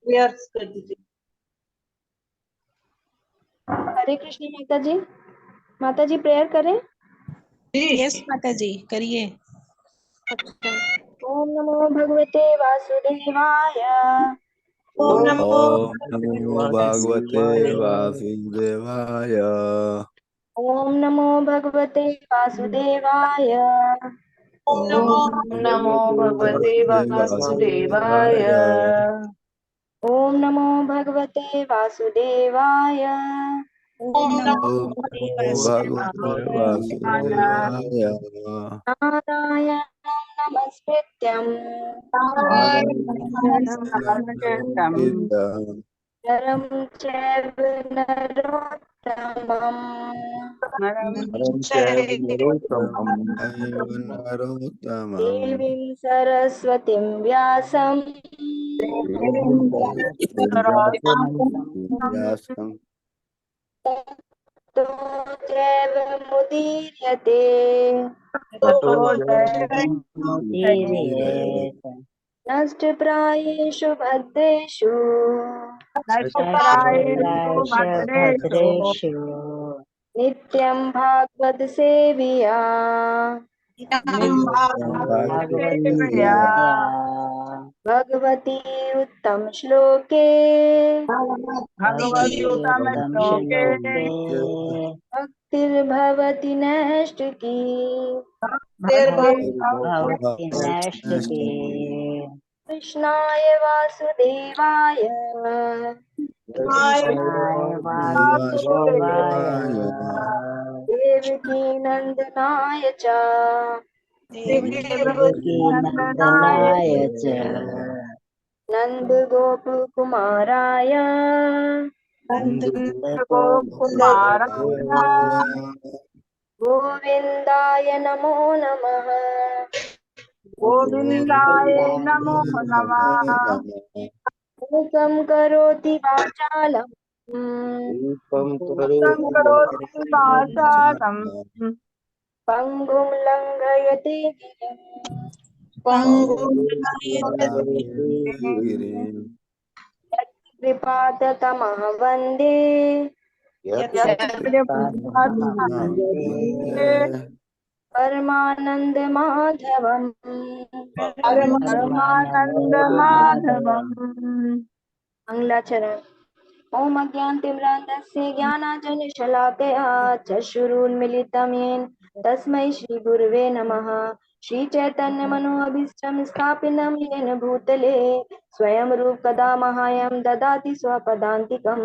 Prayers कर दीजिए। हरे कृष्ण माता जी। माता जी प्रेयर करें। यस माता जी करिए। अच्छा। ओम नमो भगवते वासुदेवाय। ओम नमो ओम नमो भगवते वासुदेवाय। ओम नमो भगवते वासुदेवाय। ओम नमो भगवते वासुदेवाय। ओम नमो भगवते वासुदेवाय। ओम नमो ओम नमो भगवते वासुदेवाय। वासुदेवाय। नारायणं नमस्कृत्यं नारायणं नरं चैव नरोत्तमं नरं चैव नरोत्तमं देवीं सरस्वतीं व्यासं व्यासं ततो जयमुदीर्यते। ततो जयमुदीरये। नष्टप्रायेषु भद्रेषु भद्रेषु नित्यं भागवत सेविया भगवती भगवती उत्तम श्लोके भगवती उत्तम श्लोके भक्तिर्भवति नैष्टिकी। भवति नैष्टिकी। कृष्णाय वासुदेवाय कृष्णाय वासुदेवाय देवकी नंदनाय च देवकी नंदनाय च नंद गोप कुमाराय गोविंदाय नमो नमः। गोविन्दाय नमो नमः। मूकं करोति वाचालं रूपं करोति वाचालं पङ्गुं लङ्घयति गिरिं पङ्गुं गिरिं कृपातमः वन्दे परमानंद माधवम्। परमानंद माधवम्। मंगलाचरण। ओम अज्ञानतिमिरान्धस्य ज्ञानाञ्जनशलाकया चक्षुरुन्मीलितं येन तस्मै श्रीगुरवे नमः। श्रीचैतन्यमनोभीष्टं स्थापितं येन भूतले स्वयं रूप कदा मह्यं ददाति स्वपदान्तिकं।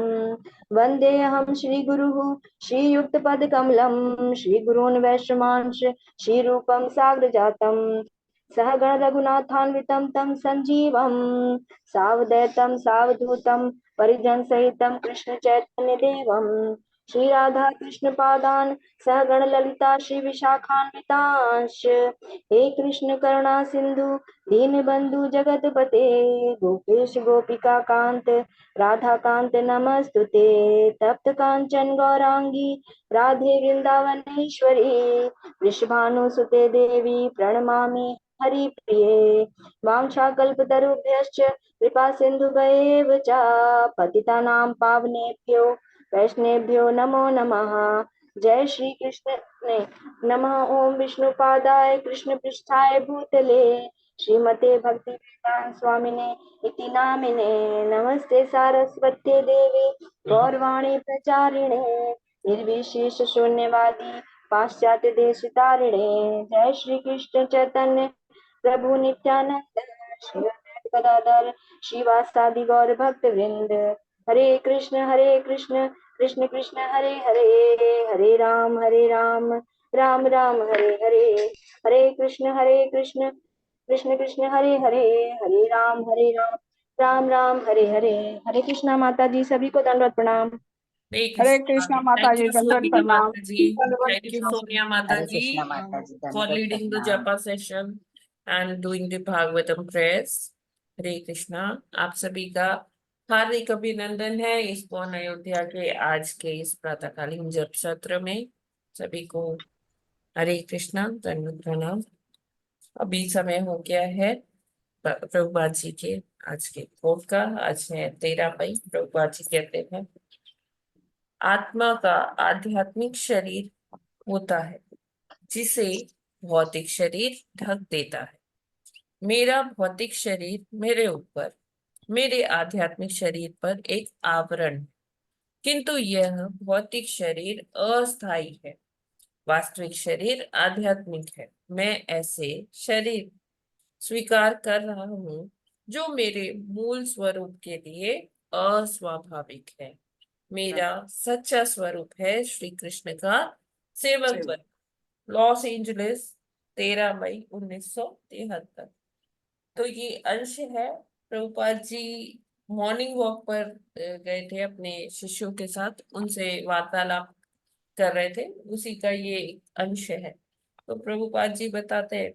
वन्देऽहं श्रीगुरुः श्रीयुक्तपदकमलं श्रीगुरून् वैष्णवांश श्रीरूपं साग्रजातं सहगण रघुनाथान्वितं तं सञ्जीवं सावधैतं सावधूतं परिजन सहितं कृष्ण चैतन्य देवम श्री राधा कृष्ण पादान सहगण ललिता श्री विशाखान्वितांश हे कृष्ण करुणा सिंधु दीन बंधु जगतपते गोपेश गोपिका कांत राधा कांत नमस्तुते तप्त कांचन गौरांगी राधे वृंदावनेश्वरी वृषभानुसुते देवी प्रणमामि हरिप्रिये वाञ्छाकल्पतरुभ्यश्च कृपा सिन्धुभैव च पतितानां पावनेभ्यो वैष्णवेभ्यो नमो नमः। जय श्री कृष्ण नमः। ओम विष्णुपादाय कृष्ण पृष्ठाय भूतले श्रीमते भक्ति वेदांत स्वामिने इति नामिने नमस्ते सारस्वते देवे गौरवाणी प्रचारिणे निर्विशेष शून्यवादी पाश्चात्य देशतारिणे जय श्री कृष्ण चैतन्य प्रभु नित्यानंद श्री अद्वैत गदाधर श्रीवासादि गौर भक्त वृंद हरे कृष्ण कृष्ण कृष्ण हरे हरे हरे राम राम राम हरे हरे हरे कृष्ण कृष्ण कृष्ण हरे हरे हरे राम राम राम हरे हरे। हरे कृष्णा माता जी सभी को दंडवत प्रणाम। हरे कृष्णा माता जी Thank you, दंडवत Sonia प्रणाम। Mataji. Thank you, Sonia Hare Krishna Mataji, माता जी for दंडवत leading the प्रणाम। japa session and doing the Bhagavatam prayers. हरे कृष्णा। आप सभी का हार्दिक अभिनंदन है इस पौन अयोध्या के आज के इस प्रातःकालीन जप सत्र में। सभी को हरे कृष्णा दंडवत प्रणाम। अभी समय हो गया है प्रभुपाद जी के आज के कोट का। आज है 13 मई। प्रभुपाद जी कहते हैं, आत्मा का आध्यात्मिक शरीर होता है जिसे भौतिक शरीर ढक देता है। मेरा भौतिक शरीर मेरे ऊपर, मेरे आध्यात्मिक शरीर पर एक आवरण है, किंतु यह भौतिक शरीर अस्थायी है, वास्तविक शरीर आध्यात्मिक है। मैं ऐसे शरीर स्वीकार कर रहा हूँ जो मेरे मूल स्वरूप के लिए अस्वाभाविक है। मेरा सच्चा स्वरूप है श्री कृष्ण का सेवक बन। लॉस एंजलिस 13 मई 1973। तो ये अंश है। प्रभुपाद जी मॉर्निंग वॉक पर गए थे अपने शिष्यों के साथ, उनसे वार्तालाप कर रहे थे, उसी का ये एक अंश है। तो प्रभुपाद जी बताते हैं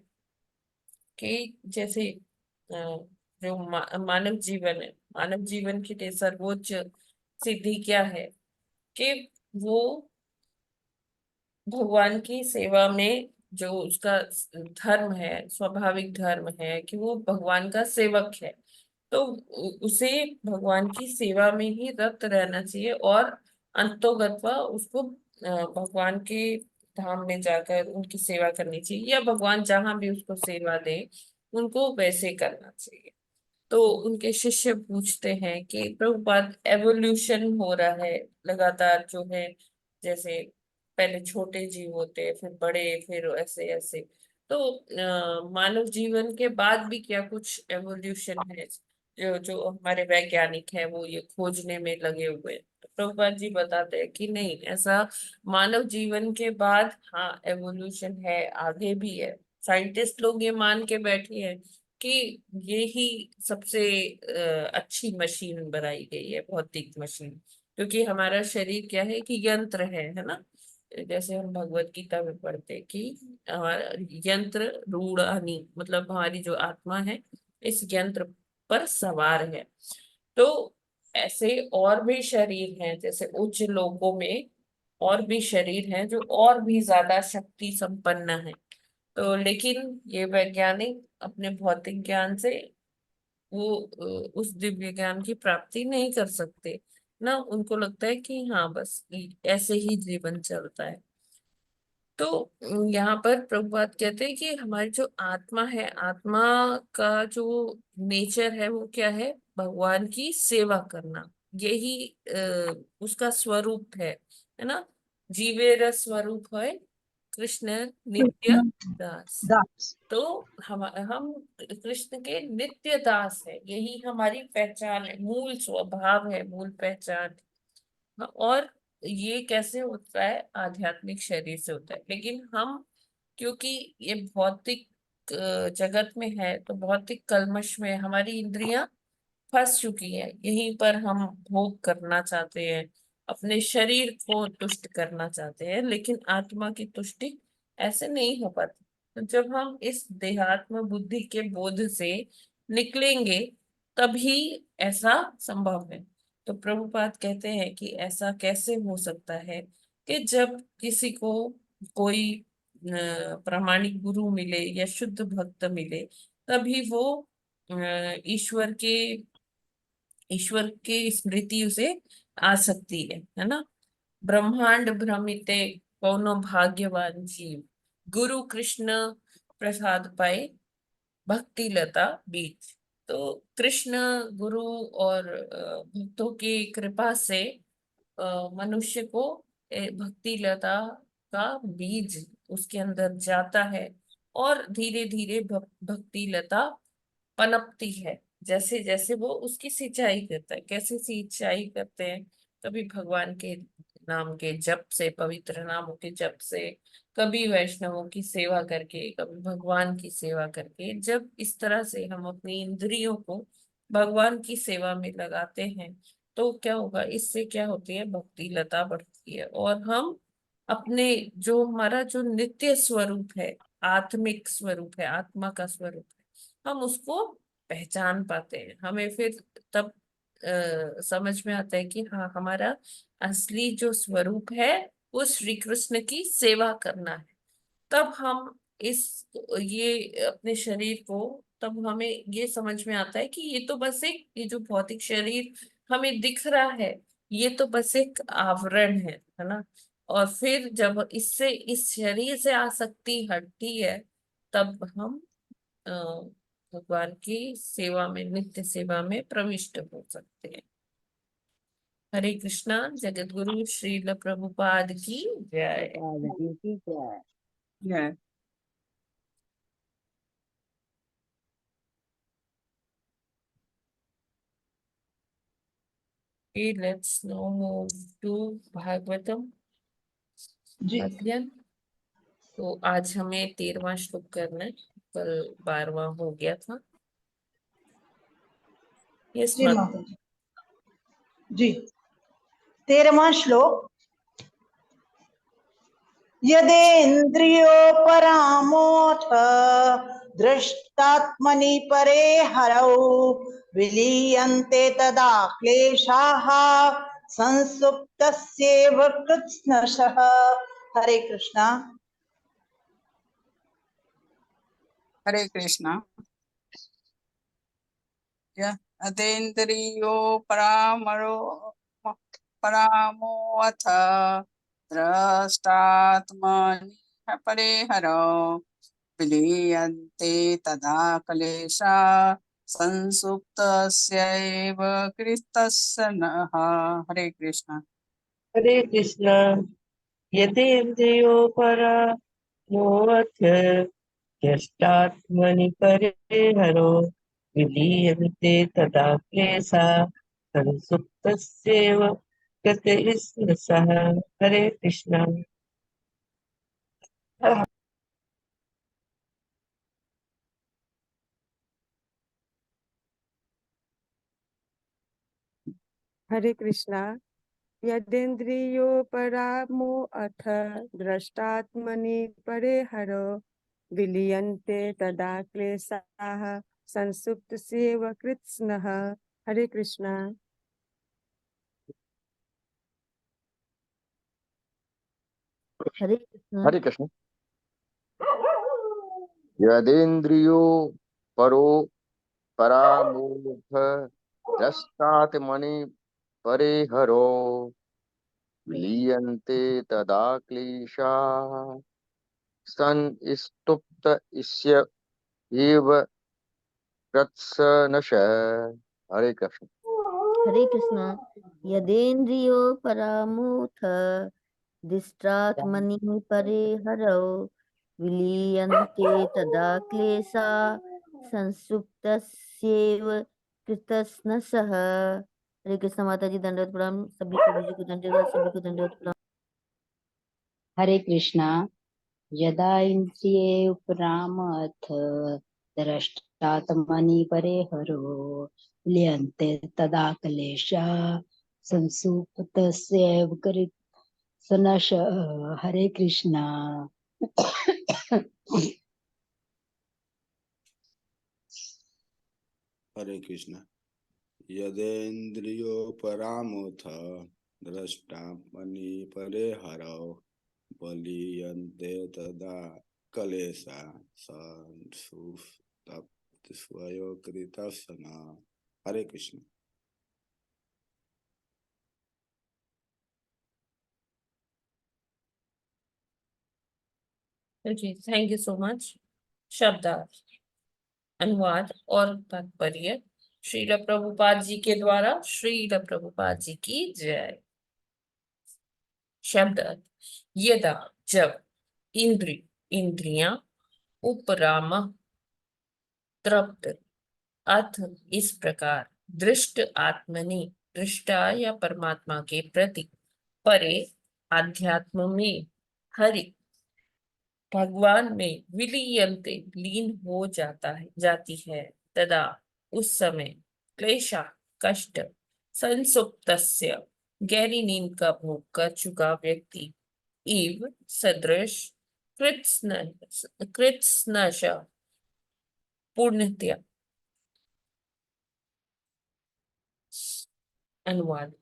कि जैसे जो मानव जीवन है, मानव जीवन की लिए सर्वोच्च सिद्धि क्या है कि वो भगवान की सेवा में, जो उसका धर्म है, स्वाभाविक धर्म है कि वो भगवान का सेवक है, तो उसे भगवान की सेवा में ही रत रहना चाहिए और अंतोगत्वा उसको भगवान के धाम में जाकर उनकी सेवा करनी चाहिए, या भगवान जहां भी उसको सेवा दे उनको वैसे करना चाहिए। तो उनके शिष्य पूछते हैं कि प्रभुपाद एवोल्यूशन हो रहा है लगातार जो है, जैसे पहले छोटे जीव होते, फिर बड़े, फिर ऐसे ऐसे, तो मानव जीवन के बाद भी क्या कुछ एवोल्यूशन है जो जो हमारे वैज्ञानिक हैं वो ये खोजने में लगे हुए हैं। तो प्रभुपाद जी बताते हैं कि नहीं, ऐसा मानव जीवन के बाद हाँ एवोल्यूशन है, आगे भी है। साइंटिस्ट लोग ये मान के बैठे हैं कि ये ही सबसे अच्छी मशीन बनाई गई है, भौतिक मशीन, क्योंकि हमारा शरीर क्या है कि यंत्र है ना। जैसे हम भगवत गीता में पढ़ते हैं कि हमारा यंत्र रूढ़ानी, मतलब हमारी जो आत्मा है इस यंत्र पर सवार है। तो ऐसे और भी शरीर हैं, जैसे उच्च लोकों में और भी शरीर हैं जो और भी ज्यादा शक्ति संपन्न है। तो लेकिन ये वैज्ञानिक अपने भौतिक ज्ञान से वो उस दिव्य ज्ञान की प्राप्ति नहीं कर सकते ना। उनको लगता है कि हाँ बस ऐसे ही जीवन चलता है। तो यहाँ पर प्रभुपाद कहते हैं कि हमारी जो आत्मा है, आत्मा का जो नेचर है वो क्या है, भगवान की सेवा करना, यही उसका स्वरूप है ना। जीवेर स्वरूप है कृष्ण नित्य दास। दास। तो हम कृष्ण के नित्य दास है, यही हमारी पहचान है, मूल स्वभाव है, मूल पहचान है। और ये कैसे होता है, आध्यात्मिक शरीर से होता है। लेकिन हम क्योंकि ये भौतिक जगत में है, तो भौतिक कल्मश में हमारी इंद्रियां फंस चुकी है, यहीं पर हम भोग करना चाहते हैं, अपने शरीर को तुष्ट करना चाहते हैं, लेकिन आत्मा की तुष्टि ऐसे नहीं हो पाती। तो जब हम इस देहात्म बुद्धि के बोध से निकलेंगे तभी ऐसा संभव है। तो प्रभुपाद कहते हैं कि ऐसा कैसे हो सकता है कि जब किसी को कोई प्रामाणिक गुरु मिले या शुद्ध भक्त मिले, तभी वो ईश्वर के स्मृति उसे आ सकती है ना। ब्रह्मांड भ्रमिते कौनो भाग्यवान जीव, गुरु कृष्ण प्रसाद पाए भक्ति लता बीज। तो कृष्ण गुरु और भक्तों की कृपा से मनुष्य को भक्ति लता का बीज उसके अंदर जाता है, और धीरे धीरे भक्ति लता पनपती है। जैसे जैसे वो उसकी सिंचाई करता है, कैसे सिंचाई करते हैं, कभी भगवान के नाम के जप से, पवित्र नामों के जप से, कभी वैष्णवों की सेवा करके, कभी भगवान की सेवा करके। जब इस तरह से हम अपनी इंद्रियों को भगवान की सेवा में लगाते हैं तो क्या होगा, इससे क्या होती है, भक्ति लता बढ़ती है, और हम अपने जो हमारा जो नित्य स्वरूप है, आत्मिक स्वरूप है, आत्मा का स्वरूप है, हम उसको पहचान पाते हैं। हमें फिर तब समझ में आता है कि हाँ, हमारा असली जो स्वरूप है वो श्री कृष्ण की सेवा करना है। तब हम इस ये अपने शरीर को तब हमें ये समझ में आता है कि ये तो बस एक, ये जो भौतिक शरीर हमें दिख रहा है, ये तो बस एक आवरण है ना। और फिर जब इससे, इस शरीर से आसक्ति हटती है, तब हम अ, भगवान की सेवा में, नित्य सेवा में प्रविष्ट हो सकते हैं। हरे कृष्णा। जगत गुरु श्रील प्रभुपाद की जय। पार्वती की जय। जय। Okay, let's now move to Bhagavatam अध्ययन। तो आज हमें 13वां श्लोक करना है, कल 12वां हो गया था। यस जी माता जी। जी 13वां श्लोक। यदेन्द्रियोपरामोऽथ दृष्टात्मनि परे हरौ विलीयन्ते तदा क्लेशाः संसुप्तस्यैव कृत्स्नशः। हरे कृष्णा। हरे कृष्णा। यदेन्द्रियो परामो अथ द्रष्टात्मनि परे हरौ विलीयन्ते तदा क्लेशा संसुप्तस्यैव कृतस्नः। हरे कृष्णा। हरे कृष्णा। यतेन्द्रियोपरामोऽथ द्रष्टात्मनि परे हरो विलीयन्ते तदा क्लेशा संसुप्तस्यैव गतिस्मृशः। हरे कृष्णा। हरे कृष्णा। यदेन्द्रियोपरामो अथ दृष्टात्मनि परे हरो विलीयन्ते तदा क्लेशाः संसुप्तस्यैव कृत्स्नः। हरे कृष्णा। हरे कृष्णा। हरे कृष्ण। यदेन्द्रियो परो परामूढ द्रष्टात्मनि परे हरो विलीयन्ते तदा क्लेशाः संस्तुप्त इस्य एव कृत्स्नशः। हरे कृष्ण। हरे कृष्णा। यदेन्द्रियो परामोऽथ दिष्ट्रात्मनि परे हरौ विलीयन्ते तदा क्लेशा संसुप्तस्यैव कृतस्नशः। हरे कृष्ण। माता जी दंडवत प्रणाम। सभी को को दंडवत, सभी को दंडवत प्रणाम। हरे कृष्णा। यदा इन्द्रिये उपरामथ द्रष्टात्मनि परे हरो विलीयन्ते तदा क्लेशा संसुप्तस्यैव कृत्स्नशः। हरे कृष्णा। हरे कृष्ण। यदेन्द्रियोपरामोऽथ द्रष्टात्मनि परे हरौ विलीयन्ते तदा क्लेशा संसुप्तस्यैव कृत्स्नशः। हरे कृष्ण। जी, थैंक यू सो मच। शब्दार्थ, अनुवाद और तात्पर्य श्रील प्रभुपाद जी के द्वारा। श्रील प्रभुपाद जी की जय। शब्दार्थ, यदा जब, इंद्रियां, उपराम तृप्त, अथ इस प्रकार, दृष्ट आत्मनि दृष्टा या परमात्मा के प्रति, परे आध्यात्म में, हरि भगवान में, विलीयन्ते लीन हो जाती है, तदा उस समय, क्लेशा कष्ट, संसुप्तस्य गहरी नींद का भोग कर चुका व्यक्ति, इव सदृश, कृत्स्नश पूर्णतया। अनुवाद,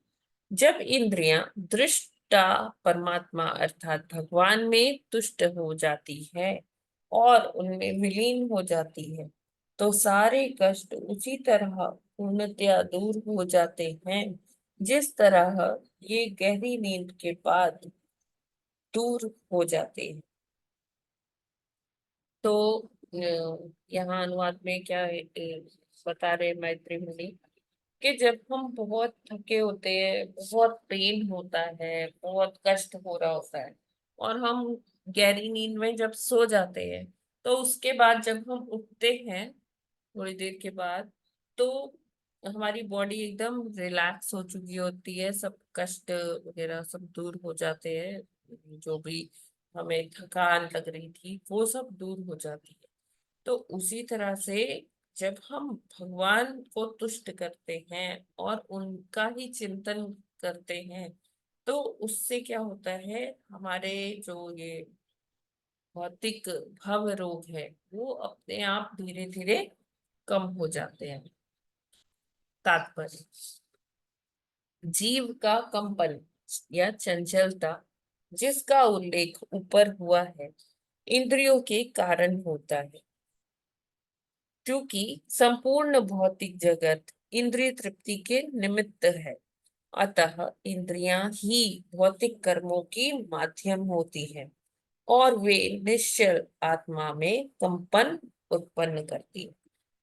जब इंद्रियां दृष्टा परमात्मा अर्थात भगवान में तुष्ट हो जाती है और उनमें विलीन हो जाती है, तो सारे कष्ट उसी तरह पूर्णतया दूर हो जाते हैं जिस तरह ये गहरी नींद के बाद दूर हो जाते हैं। तो यहाँ अनुवाद में क्या है, बता रहे मैत्री मुनि कि जब हम बहुत थके होते हैं, बहुत पेन होता है, बहुत कष्ट हो रहा होता है, और हम गहरी नींद में जब सो जाते हैं, तो उसके बाद जब हम उठते हैं थोड़ी देर के बाद, तो हमारी बॉडी एकदम रिलैक्स हो चुकी होती है, सब कष्ट वगैरह सब दूर हो जाते हैं, जो भी हमें थकान लग रही थी वो सब दूर हो जाती है। तो उसी तरह से जब हम भगवान को तुष्ट करते हैं और उनका ही चिंतन करते हैं, तो उससे क्या होता है, हमारे जो ये भौतिक भव रोग है वो अपने आप धीरे धीरे कम हो जाते हैं। तात्पर्य, जीव का कंपन या चंचलता जिसका उल्लेख ऊपर हुआ है, इंद्रियों के कारण होता है, क्योंकि संपूर्ण भौतिक जगत इंद्रिय तृप्ति के निमित्त है। अतः इंद्रियां ही भौतिक कर्मों की माध्यम होती हैं और वे निश्चल आत्मा में कंपन उत्पन्न करती है।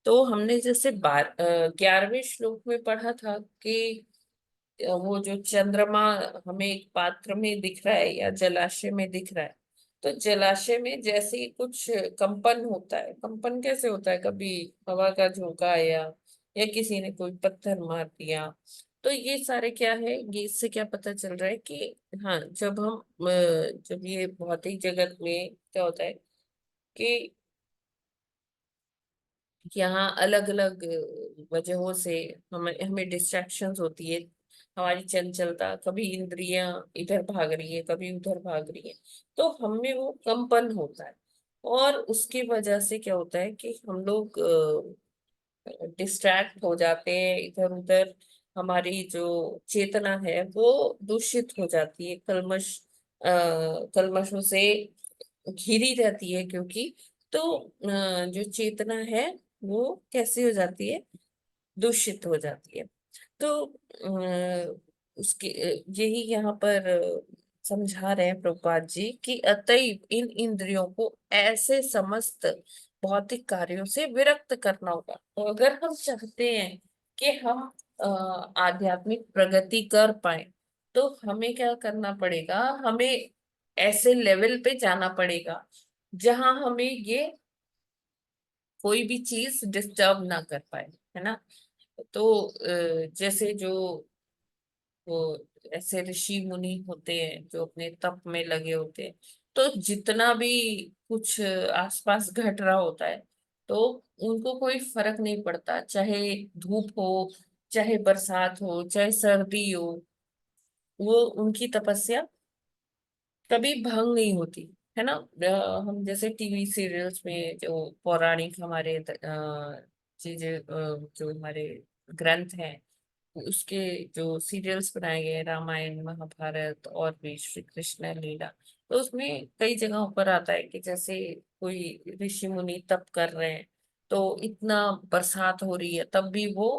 तो हमने जैसे 11वें श्लोक में पढ़ा था कि वो जो चंद्रमा हमें एक पात्र में दिख रहा है या जलाशय में दिख रहा है, तो जलाशय में जैसे ही कुछ कंपन होता है, कंपन कैसे होता है, कभी हवा का झोंका आया या किसी ने कोई पत्थर मार दिया, तो ये सारे क्या है, ये इससे क्या पता चल रहा है कि हाँ, जब ये भौतिक जगत में क्या होता है कि यहाँ अलग अलग वजहों से हमें हमें डिस्ट्रैक्शंस होती है, हमारी चंचलता, कभी इंद्रियां इधर भाग रही है, कभी उधर भाग रही है, तो हमें वो कंपन होता है, और उसकी वजह से क्या होता है कि हम लोग डिस्ट्रैक्ट हो जाते हैं इधर उधर, हमारी जो चेतना है वो दूषित हो जाती है, कल्मशों से घिरी रहती है, क्योंकि तो जो चेतना है वो कैसी हो जाती है, दूषित हो जाती है। तो उसके यही यहाँ पर समझा रहे हैं प्रभुपाद जी कि अतएव इन इंद्रियों को ऐसे समस्त भौतिक कार्यों से विरक्त करना होगा। तो अगर हम चाहते हैं कि हम आध्यात्मिक प्रगति कर पाए, तो हमें क्या करना पड़ेगा, हमें ऐसे लेवल पे जाना पड़ेगा जहां हमें ये कोई भी चीज डिस्टर्ब ना कर पाए, है ना। तो जैसे जो वो ऐसे ऋषि मुनि होते हैं जो अपने तप में लगे होते हैं, तो जितना भी कुछ आसपास घट रहा होता है, तो उनको कोई फर्क नहीं पड़ता, चाहे धूप हो, चाहे बरसात हो, चाहे सर्दी हो, वो उनकी तपस्या कभी भंग नहीं होती, है ना। हम जैसे टीवी सीरियल्स में जो पौराणिक हमारे चीजें, जो हमारे ग्रंथ हैं, उसके जो सीरियल्स बनाए गए हैं, रामायण महाभारत और भी श्री कृष्ण लीला, तो उसमें कई जगहों पर आता है कि जैसे कोई ऋषि मुनि तप कर रहे हैं, तो इतना बरसात हो रही है तब भी वो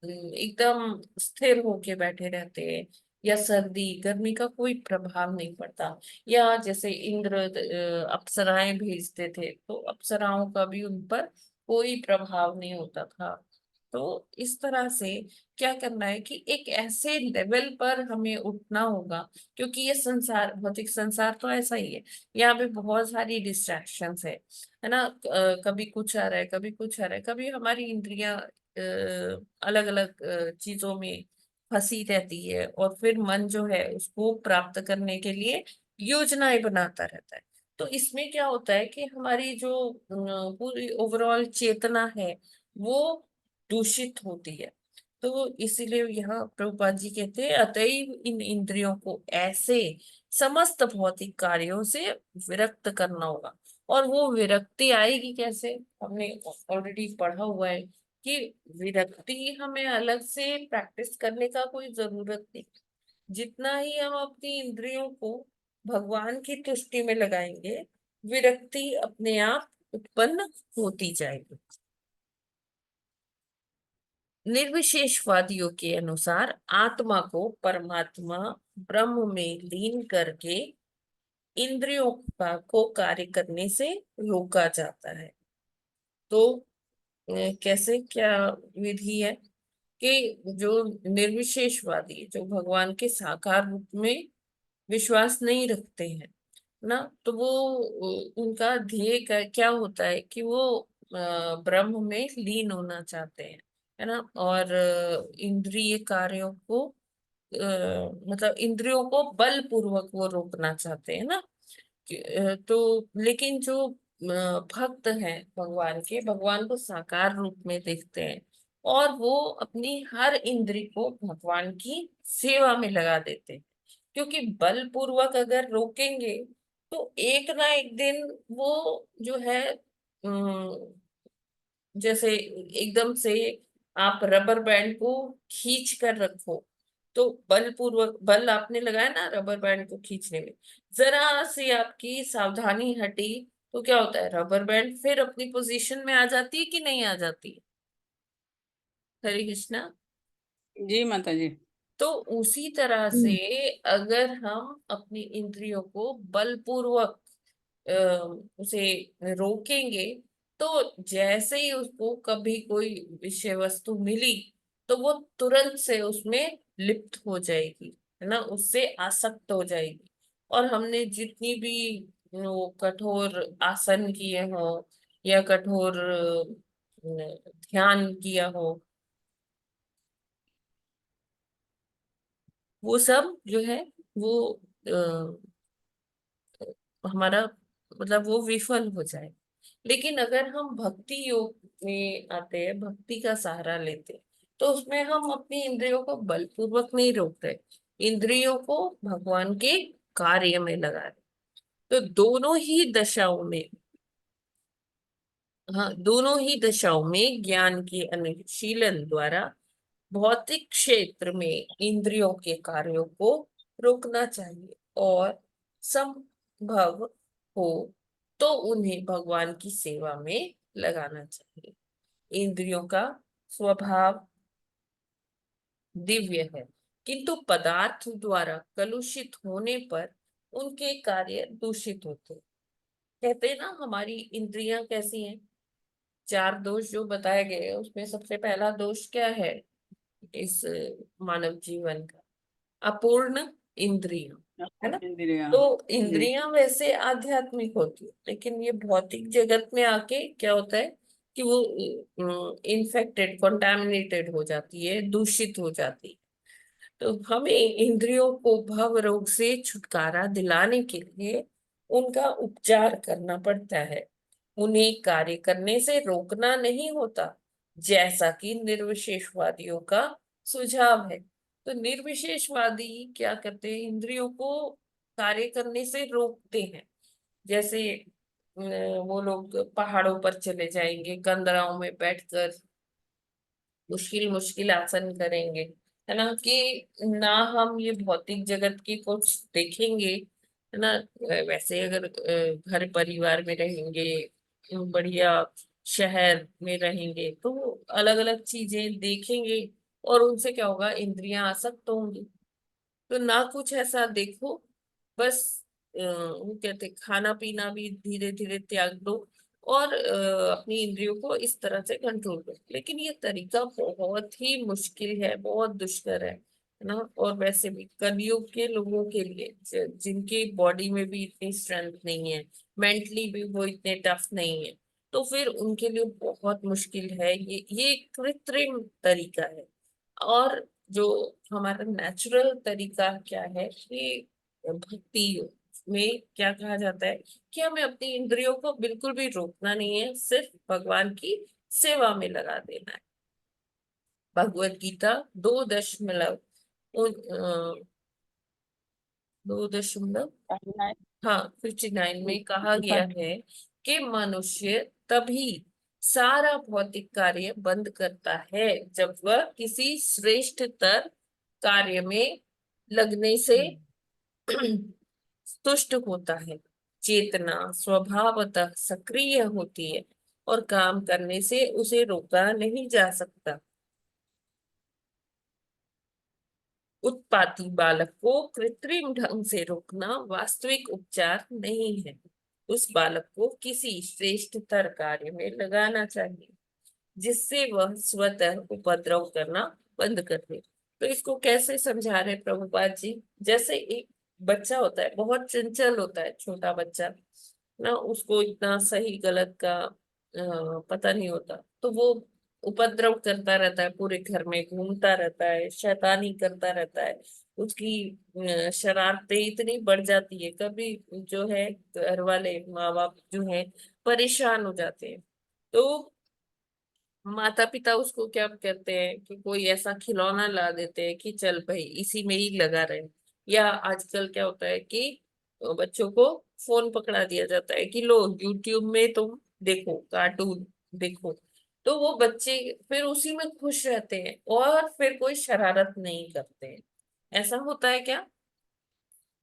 एकदम स्थिर होके बैठे रहते हैं, या सर्दी गर्मी का कोई प्रभाव नहीं पड़ता। या जैसे इंद्र अप्सराएं भेजते थे, तो अप्सराओं का भी उन पर कोई प्रभाव नहीं होता था। तो इस तरह से क्या करना है कि एक ऐसे लेवल पर हमें उठना होगा, क्योंकि ये संसार, भौतिक संसार तो ऐसा ही है, यहाँ पे बहुत सारी डिस्ट्रैक्शंस है ना। कभी कुछ आ रहा है, कभी कुछ आ रहा है, कभी हमारी इंद्रियां अलग अलग चीजों में फंसी रहती है, और फिर मन जो है उसको प्राप्त करने के लिए योजनाएं बनाता रहता है। तो इसमें क्या होता है कि हमारी जो पूरी ओवरऑल चेतना है वो दूषित होती है। तो इसीलिए यहाँ प्रभुपाद जी कहते हैं अतएव इन इंद्रियों को ऐसे समस्त भौतिक कार्यों से विरक्त करना होगा। और वो विरक्ति आएगी कैसे, हमने ऑलरेडी पढ़ा हुआ है कि विरक्ति हमें अलग से प्रैक्टिस करने का कोई जरूरत नहीं, जितना ही हम अपनी इंद्रियों को भगवान की तुष्टि में लगाएंगे, विरक्ति अपने आप उत्पन्न होती जाएगी। निर्विशेषवादियों के अनुसार आत्मा को परमात्मा ब्रह्म में लीन करके इंद्रियों को कार्य करने से रोका जाता है। तो कैसे, क्या विधि है कि जो निर्विशेषवादी, जो भगवान के साकार रूप में विश्वास नहीं रखते हैं ना, तो वो उनका ध्येय क्या होता है कि वो ब्रह्म में लीन होना चाहते हैं, है ना। और इंद्रिय कार्यों को मतलब इंद्रियों को बलपूर्वक वो रोकना चाहते हैं ना। तो लेकिन जो भक्त हैं भगवान के, भगवान को साकार रूप में देखते हैं और वो अपनी हर इंद्री को भगवान की सेवा में लगा देते हैं। क्योंकि बलपूर्वक अगर रोकेंगे तो एक ना एक दिन वो जो है जैसे एकदम से आप रबर बैंड को खींच कर रखो, तो बलपूर्वक बल आपने लगाया ना रबर बैंड को खींचने में, जरा सी आपकी सावधानी हटी तो क्या होता है, रबर बैंड फिर अपनी पोजीशन में आ जाती है कि नहीं आ जाती है। हरे कृष्णा। जी माता जी। तो उसी तरह से अगर हम अपनी इंद्रियों को बलपूर्वक उसे रोकेंगे, तो जैसे ही उसको कभी कोई विषय वस्तु मिली तो वो तुरंत से उसमें लिप्त हो जाएगी, है ना, उससे आसक्त हो जाएगी। और हमने जितनी भी वो कठोर आसन किए हो या कठोर ध्यान किया हो, वो सब जो है वो हमारा मतलब वो विफल हो जाए। लेकिन अगर हम भक्ति योग में आते हैं, भक्ति का सहारा लेते हैं, तो उसमें हम अपनी इंद्रियों को बलपूर्वक नहीं रोकते, इंद्रियों को भगवान के कार्य में लगा रहे। तो दोनों ही दशाओं में, हाँ, दोनों ही दशाओं में ज्ञान के अनुशीलन द्वारा भौतिक क्षेत्र में इंद्रियों के कार्यों को रोकना चाहिए और संभव हो तो उन्हें भगवान की सेवा में लगाना चाहिए। इंद्रियों का स्वभाव दिव्य है, किंतु पदार्थ द्वारा कलुषित होने पर उनके कार्य दूषित होते हैं। कहते हैं ना, हमारी इंद्रियां कैसी हैं, चार दोष जो बताए गए हैं, उसमें सबसे पहला दोष क्या है इस मानव जीवन का, अपूर्ण इंद्रियां, है ना। इंद्रिया। तो जी। इंद्रियां वैसे आध्यात्मिक होती है, लेकिन ये भौतिक जगत में आके क्या होता है कि वो इन्फेक्टेड, कंटामिनेटेड हो जाती है, दूषित हो जाती है। तो हमें इंद्रियों को भव रोग से छुटकारा दिलाने के लिए उनका उपचार करना पड़ता है, उन्हें कार्य करने से रोकना नहीं होता, जैसा कि निर्विशेषवादियों का सुझाव है। तो निर्विशेषवादी क्या करते हैं, इंद्रियों को कार्य करने से रोकते हैं। जैसे वो लोग पहाड़ों पर चले जाएंगे, कंदराओं में बैठकर मुश्किल मुश्किल आसन करेंगे, है ना, कि ना हम ये भौतिक जगत की कुछ देखेंगे, है ना। वैसे अगर घर परिवार में रहेंगे, बढ़िया शहर में रहेंगे, तो अलग अलग चीजें देखेंगे और उनसे क्या होगा, इंद्रियां आसक्त होंगी। तो ना कुछ ऐसा देखो, बस वो कहते खाना पीना भी धीरे धीरे त्याग दो और अपनी इंद्रियों को इस तरह से कंट्रोल करो। लेकिन ये तरीका बहुत ही मुश्किल है, बहुत दुष्कर है ना। और वैसे भी कलयुग के लोगों के लिए जिनके बॉडी में भी इतनी स्ट्रेंथ नहीं है, मेंटली भी वो इतने टफ नहीं है, तो फिर उनके लिए बहुत मुश्किल है। ये कृत्रिम तरीका है। और जो हमारा नेचुरल तरीका क्या है कि भक्ति योग में क्या कहा जाता है कि हमें अपनी इंद्रियों को बिल्कुल भी रोकना नहीं है, सिर्फ भगवान की सेवा में लगा देना है। भगवत गीता 2 दशमलव दो दशमलव हाँ 59 में कहा गया है कि मनुष्य तभी सारा भौतिक कार्य बंद करता है जब वह किसी श्रेष्ठतर कार्य में लगने से तुष्ट होता है। चेतना स्वभावतः सक्रिय होती है और काम करने से उसे रोका नहीं जा सकता। उत्पाती बालक को कृत्रिम ढंग से रोकना वास्तविक उपचार नहीं है। उस बालक को किसी श्रेष्ठतर कार्य में लगाना चाहिए जिससे वह स्वतः उपद्रव करना बंद कर दे। तो इसको कैसे समझा रहे प्रभुपाद जी? जैसे एक बच्चा होता है, बहुत चंचल होता है, छोटा बच्चा ना, उसको इतना सही गलत का पता नहीं होता, तो वो उपद्रव करता रहता है, पूरे घर में घूमता रहता है, शैतानी करता रहता है। उसकी शरारतें इतनी बढ़ जाती है, कभी जो है घर वाले माँ बाप जो है परेशान हो जाते हैं। तो माता पिता उसको क्या कहते हैं कि कोई ऐसा खिलौना ला देते हैं कि चल भाई इसी में ही लगा रहे। या आजकल क्या होता है कि बच्चों को फोन पकड़ा दिया जाता है कि लो यूट्यूब में तुम देखो, कार्टून देखो। तो वो बच्चे फिर उसी में खुश रहते हैं और फिर कोई शरारत नहीं करते हैं। ऐसा होता है क्या?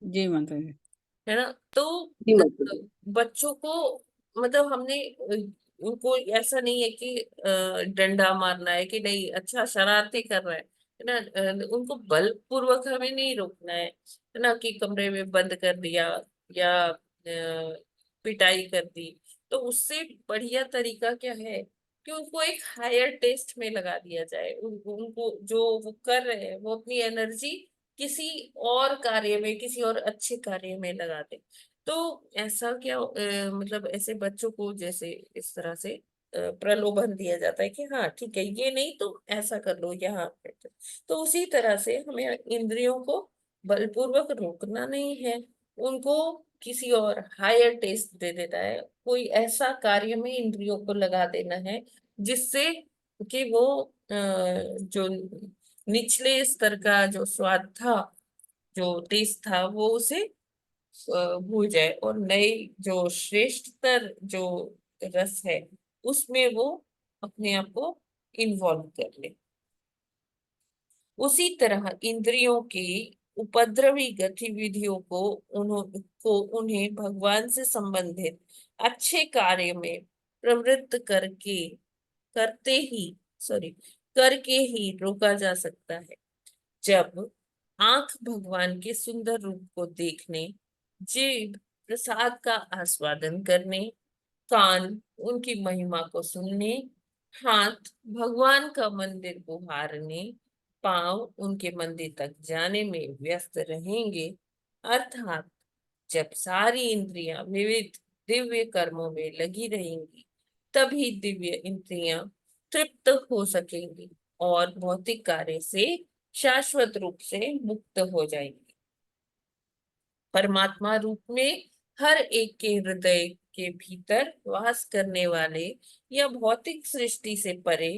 जी माता जी। है ना? तो जी माता जी। बच्चों को मतलब हमने उनको ऐसा नहीं है कि डंडा मारना है कि नहीं, अच्छा शरारती कर रहा है ना, उनको बलपूर्वक हमें नहीं रोकना है ना, कि कमरे में बंद कर दिया या पिटाई कर दी। तो उससे बढ़िया तरीका क्या है कि उनको एक हायर टेस्ट में लगा दिया जाए। उनको जो वो कर रहे हैं वो अपनी एनर्जी किसी और कार्य में, किसी और अच्छे कार्य में लगा दे। तो ऐसा क्या मतलब ऐसे बच्चों को जैसे इस तरह से प्रलोभन दिया जाता है कि हाँ ठीक है, ये नहीं तो ऐसा कर लो यहाँ पे। तो उसी तरह से हमें इंद्रियों को बलपूर्वक रोकना नहीं है, उनको किसी और हायर टेस्ट दे देना है, कोई ऐसा कार्य में इंद्रियों को लगा देना है जिससे कि वो जो निचले स्तर का जो स्वाद था, जो टेस्ट था, वो उसे भूल जाए और नए जो श्रेष्ठतर जो रस है उसमें वो अपने आप को इन्वॉल्व कर ले। उसी तरह इंद्रियों की उपद्रवी गतिविधियों उन्हें भगवान से संबंधित अच्छे कार्य में प्रवृत्त करते ही सॉरी करके ही रोका जा सकता है। जब आंख भगवान के सुंदर रूप को देखने, जीभ प्रसाद का आस्वादन करने, कान उनकी महिमा को सुनने, हाथ भगवान का मंदिर गुहारने, पांव उनके मंदिर तक जाने में व्यस्त रहेंगे, अर्थात जब सारी इंद्रियां विविध दिव्य कर्मों में लगी रहेंगी, तभी दिव्य इंद्रियां तृप्त हो सकेंगी और भौतिक कार्य से शाश्वत रूप से मुक्त हो जाएंगी। परमात्मा रूप में हर एक के हृदय के भीतर वास करने वाले या भौतिक सृष्टि से परे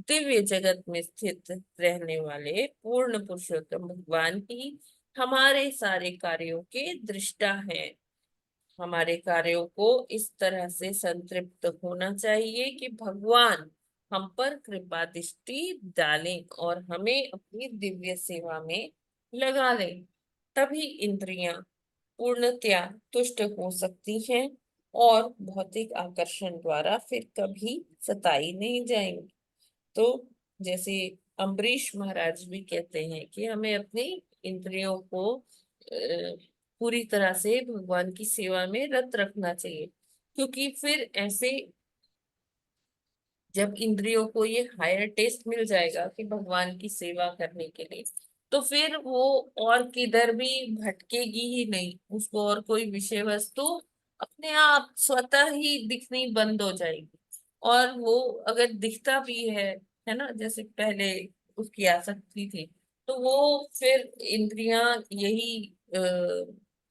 दिव्य जगत में स्थित रहने वाले पूर्ण पुरुषोत्तम भगवान ही हमारे सारे कार्यों के दृष्टा हैं। हमारे कार्यों को इस तरह से संतृप्त होना चाहिए कि भगवान हम पर कृपा दृष्टि डालें और हमें अपनी दिव्य सेवा में लगा लें। तभी इंद्रियां पूर्णतया तुष्ट हो सकती हैं और भौतिक आकर्षण द्वारा फिर कभी सताई नहीं जाएंगी। तो जैसे अम्बरीश महाराज भी कहते हैं कि हमें अपनी इंद्रियों को पूरी तरह से भगवान की सेवा में रत रखना चाहिए, क्योंकि फिर ऐसे जब इंद्रियों को ये हायर टेस्ट मिल जाएगा कि भगवान की सेवा करने के लिए, तो फिर वो और किधर भी भटकेगी ही नहीं, उसको और कोई विषय वस्तु अपने आप स्वतः ही दिखनी बंद हो जाएगी। और वो अगर दिखता भी है ना, जैसे पहले उसकी आसक्ति थी, तो वो फिर इंद्रियां यही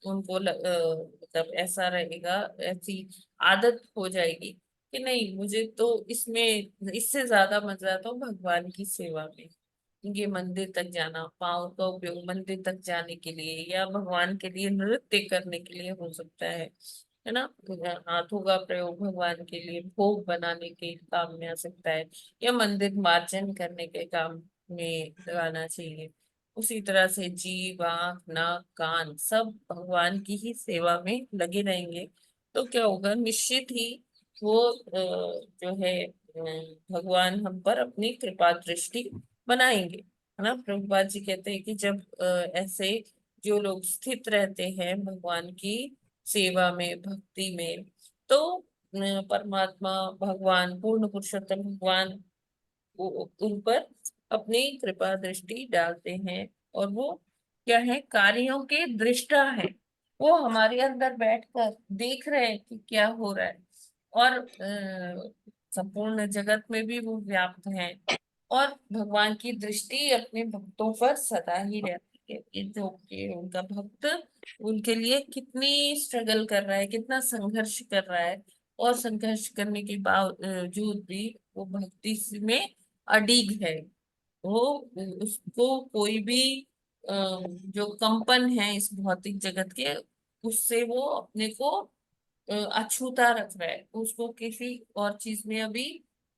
उनको मतलब ऐसा रहेगा, ऐसी आदत हो जाएगी कि नहीं, मुझे तो इसमें इससे ज्यादा मजा आता है भगवान की सेवा में। ये मंदिर तक जाना, पाँव का उपयोग मंदिर तक जाने के लिए या भगवान के लिए नृत्य करने के लिए हो सकता है ना, हाथों का प्रयोग भगवान के लिए भोग बनाने के काम में आ सकता है, या मंदिर मार्जन करने के काम में लगाना चाहिए। उसी तरह से जीभ, आंख, नाक, कान सब भगवान की ही सेवा में लगे रहेंगे, तो क्या होगा, निश्चित ही वो जो है भगवान हम पर अपनी कृपा दृष्टि बनाएंगे। है ना। प्रभुपाद जी कहते हैं कि जब ऐसे जो लोग स्थित रहते हैं भगवान की सेवा में, भक्ति में, तो परमात्मा भगवान, पूर्ण पुरुषोत्तम भगवान उन पर अपनी कृपा दृष्टि डालते हैं। और वो क्या है, कार्यों के दृष्टा है। वो हमारे अंदर बैठकर देख रहे हैं कि क्या हो रहा है, और संपूर्ण जगत में भी वो व्याप्त हैं। और भगवान की दृष्टि अपने भक्तों पर सदा ही रहती है। ये जो कि उनका भक्त उनके लिए कितनी स्ट्रगल कर रहा है, कितना संघर्ष कर रहा है, और संघर्ष करने के बावजूद भी वो भक्ति में अडिग है। वो उसको कोई भी जो कंपन है इस भौतिक जगत के, उससे वो अपने को अछूता रख रहा है। उसको किसी और चीज में अभी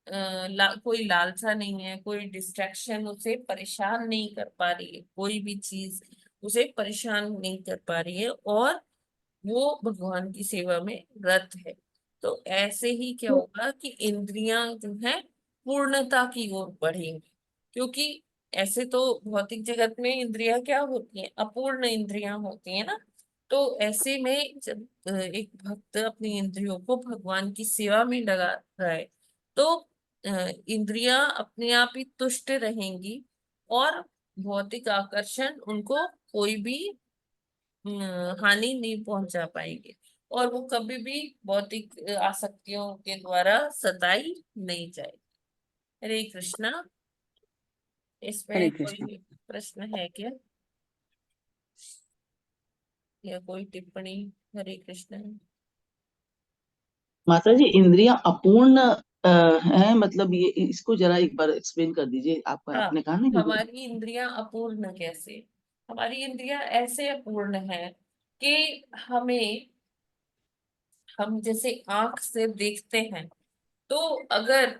कोई लालसा नहीं है, कोई डिस्ट्रैक्शन उसे परेशान नहीं कर पा रही है, कोई भी चीज उसे परेशान नहीं कर पा रही है, और वो भगवान की सेवा में रत है। तो ऐसे ही क्या होगा कि इंद्रियां जो है पूर्णता की ओर बढ़ेंगी। क्योंकि ऐसे तो भौतिक जगत में इंद्रियां क्या होती हैं, अपूर्ण इंद्रियां होती हैं ना। तो ऐसे में जब एक भक्त अपनी इंद्रियों को भगवान की सेवा में लगा रहा है, तो इंद्रियां अपने आप ही तुष्ट रहेंगी, और भौतिक आकर्षण उनको कोई भी हानि नहीं पहुंचा पाएंगे, और वो कभी भी भौतिक आसक्तियों के द्वारा सताई नहीं जाए। हरे कृष्णा। हरे इसमें कृष्ण। कोई प्रश्न है क्या, या कोई टिप्पणी? हरे कृष्ण। माता जी, इंद्रियां अपूर्ण है, मतलब ये इसको जरा एक बार एक्सप्लेन कर दीजिए। आपका हाँ, आपने कहा ना इंद्रिया। हमारी इंद्रियां अपूर्ण कैसे? हमारी इंद्रियां ऐसे अपूर्ण है कि हमें, हम जैसे आंख से देखते हैं, तो अगर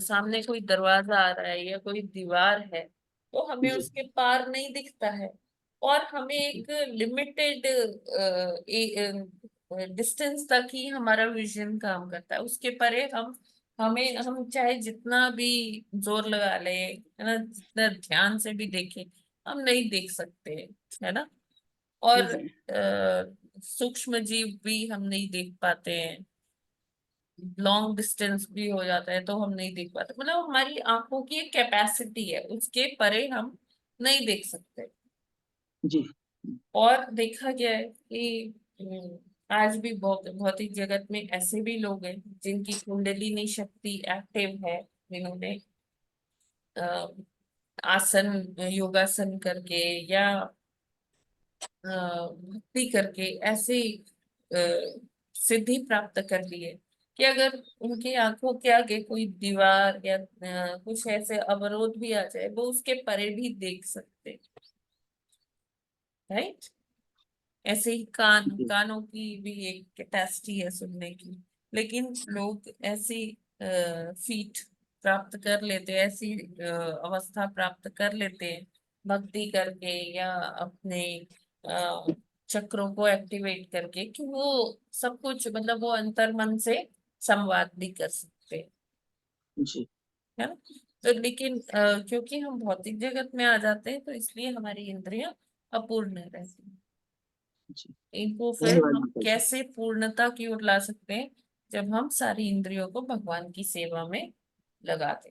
सामने कोई दरवाजा आ रहा है या कोई दीवार है, तो हमें जी उसके पार नहीं दिखता है, और हमें एक लिमिटेड डिस्टेंस तक ही हमारा विजन काम करता है। उसके परे हम चाहे जितना भी जोर लगा ले, है ना, जितना ध्यान से भी देखें, हम नहीं देख सकते, है ना। और जी। सूक्ष्म जीव भी हम नहीं देख पाते हैं। लॉन्ग डिस्टेंस भी हो जाता है तो हम नहीं देख पाते, मतलब हमारी आंखों की एक कैपेसिटी है, उसके परे हम नहीं देख सकते। जी और देखा गया है कि आज भी भौतिक जगत में ऐसे भी लोग हैं जिनकी कुंडलिनी शक्ति एक्टिव है, जिन्होंने अ, आसन, योगासन करके या भक्ति करके ऐसे सिद्धि प्राप्त कर ली है कि अगर उनकी आंखों के आगे कोई दीवार या कुछ ऐसे अवरोध भी आ जाए, वो उसके परे भी देख सकते, राइट। ऐसे ही जी कानों की भी एक कैपेसिटी है सुनने की। लेकिन लोग ऐसी फीट प्राप्त कर लेते हैं, ऐसी अवस्था प्राप्त कर लेते हैं भक्ति करके, या अपने चक्रों को एक्टिवेट करके, कि वो सब कुछ, मतलब वो अंतर मन से संवाद भी कर सकते हैं, जी है ना। तो लेकिन क्योंकि हम भौतिक जगत में आ जाते हैं, तो इसलिए हमारी इंद्रियां अपूर्ण रहती हैं। जी। इनको फिर धन्यवाद हम माता जी। कैसे पूर्णता की ओर ला सकते हैं? जब हम सारी इंद्रियों को भगवान की सेवा में लगा दें।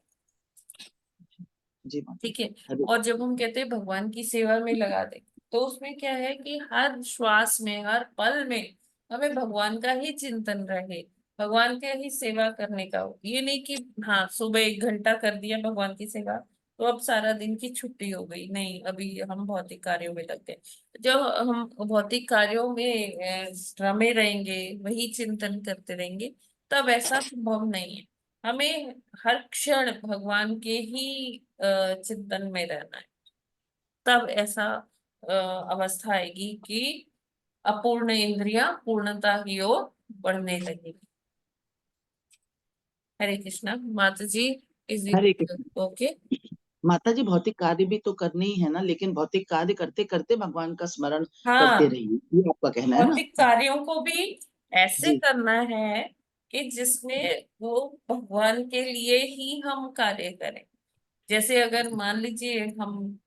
जी माता ठीक है। जी। हरे और जब हम कहते हैं भगवान की सेवा में लगा दें, तो उसमें क्या है कि हर श्वास में, हर पल में हमें भगवान का ही चिंतन रहे, भगवान का ही सेवा करने का हो। ये नहीं कि हाँ, सुबह 1 घंटा कर दिया भगवान की सेवा, तो अब सारा दिन की छुट्टी हो गई, नहीं, अभी हम भौतिक कार्यों में लग गए। जब हम भौतिक कार्यों में रमे रहेंगे, वही चिंतन करते रहेंगे, तब ऐसा संभव नहीं है। हमें हर क्षण भगवान के ही चिंतन में रहना है, तब ऐसा अवस्था आएगी कि अपूर्ण इंद्रियां पूर्णता की ओर बढ़ने लगेगी। हरे कृष्णा। माता जी, is Hare it Krishna. Okay? माता जी, भौतिक कार्य भी तो करने ही है ना, लेकिन भौतिक कार्य करते करते भगवान का स्मरण करते हाँ, रहिए, ये आपका कहना है ना। भौतिक कार्यों को भी ऐसे जी करना है कि जिसमें वो भगवान के लिए ही हम कार्य करें। जैसे अगर मान लीजिए हम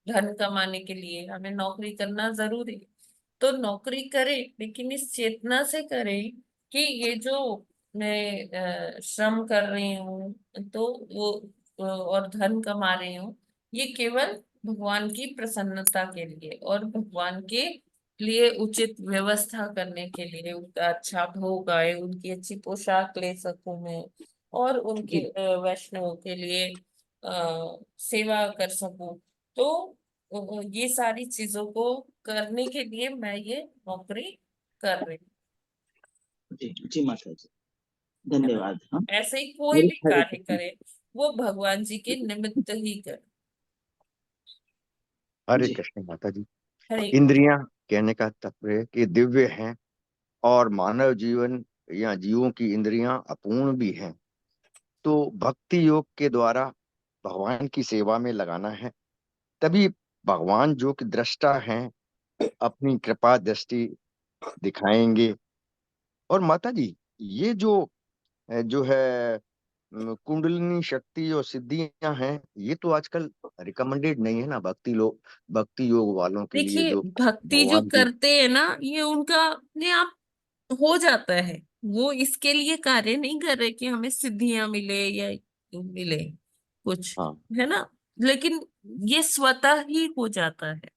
धन कमाने के लिए हमें नौकरी करना जरूरी है, तो नौकरी करें, लेकिन इस चेतना से करें कि ये जो मैं श्रम कर रही हूँ, तो वो और धन कमा रही हूँ, ये केवल भगवान की प्रसन्नता के लिए और भगवान के लिए उचित व्यवस्था करने के लिए, उनका अच्छा भोग आए, उनकी अच्छी पोशाक ले सकूं मैं, और उनके जी वैष्णव के लिए सेवा कर सकूं। तो ये सारी चीजों को करने के लिए मैं ये नौकरी कर रही हूँ। जी जी माता जी, है ना? धन्यवाद। हाँ, ऐसे ही कोई हरे भी हरे कार्य कृष्ण। करे, वो भगवान जी के निमित्त ही करे। हरे जी कृष्ण माता जी। हरे इंद्रियां कहने का तात्पर्य है कि दिव्य हैं, और मानव जीवन या जीवों की इंद्रियां अपूर्ण भी हैं। तो भक्ति योग के द्वारा भगवान की सेवा में लगाना है, तभी भगवान जो कि दृष्टा हैं अपनी कृपा दृष्टि दिखाएंगे। और माता जी, ये जो है कुंडलिनी शक्ति और सिद्धियां हैं, ये तो आजकल रिकमेंडेड नहीं है ना भक्ति योग वालों के लिए, देखिए, जो भक्ति जो भगवान की। करते हैं ना, ये उनका अपने आप हो जाता है। वो इसके लिए कार्य नहीं कर रहे कि हमें सिद्धियां मिले या मिले कुछ, हाँ, है ना, लेकिन ये स्वतः ही हो जाता है।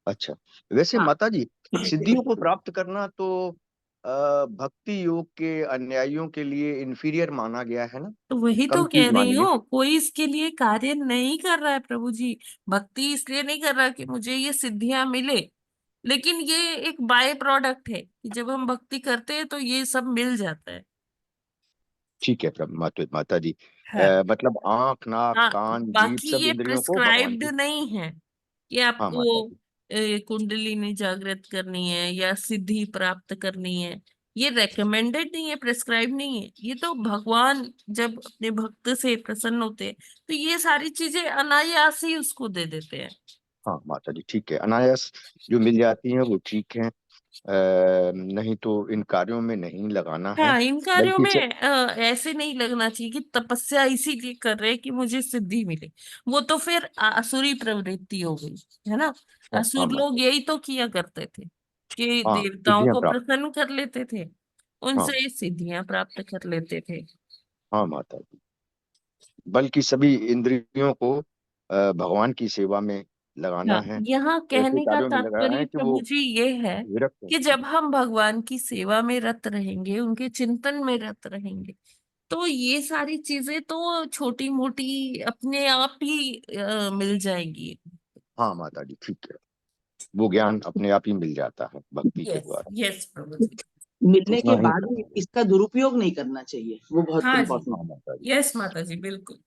अच्छा। वैसे हाँ, माता जी, सिद्धियों को प्राप्त करना तो भक्ति योग के अनुयायियों के लिए इंफीरियर माना गया है ना, तो वही कम तो कह चीज रही मानी है। हूँ, कोई इसके लिए कार्य नहीं कर रहा है प्रभु जी। भक्ति इसलिए नहीं कर रहा कि मुझे ये सिद्धियां मिले, लेकिन ये एक बाय प्रोडक्ट है कि जब हम भक्ति करते हैं तो ये सब मिल जाता है। ठीक है प्रभु माता जी। हाँ, मतलब आंख नाक हाँ, कान जीभ बाकी सब ये इंद्रियों को भगवान प्रिस्क्राइब्ड की। नहीं है कि हाँ आपको माता जी। कुंडलिनी जागृत करनी है या सिद्धि प्राप्त करनी है। ये रेकमेंडेड नहीं है, प्रिस्क्राइब नहीं है। ये तो भगवान जब अपने भक्त से प्रसन्न होते हैं, तो ये सारी चीजें अनायास ही उसको दे देते हैं। हाँ माता जी, ठीक है, अनायास जो मिल जाती हैं वो ठीक है। नहीं तो इन कार्यों में नहीं लगाना है, हाँ, इन कार्यों बल्कि में ऐसे नहीं लगना चाहिए कि तपस्या इसीलिए कर रहे हैं कि मुझे सिद्धि मिले। वो तो फिर आसुरी प्रवृत्ति हो गई, है ना। हाँ असुर माता लोग जी। यही तो किया करते थे कि हाँ, देवताओं सिद्धियां को प्राप्त। प्रसन्न कर लेते थे, हाँ, उनसे सिद्धियां प्राप्त कर लेते थे। हाँ माता जी, बल्कि सभी इंद्रियों को भगवान की सेवा में लगाना हाँ, है, यहाँ ऐसे कहने का कार्यों में लगाना तात्पर्य है कि वो प्रभु जी ये है विरक्त हो। कि जब हम भगवान की सेवा में रत रहेंगे, उनके चिंतन में रत रहेंगे, तो ये सारी चीजें तो छोटी मोटी अपने आप ही मिल जाएंगी। हाँ माता जी, ठीक है, वो ज्ञान अपने आप ही मिल जाता है भक्ति के यस, द्वारा। यस प्रभु जी। मिलने के इतना ही बाद भी करना है। इसका दुरुपयोग नहीं करना चाहिए, वो बहुत हाँ जी, इम्पोर्टेंट। हाँ माता जी, यस माता जी, बिल्कुल।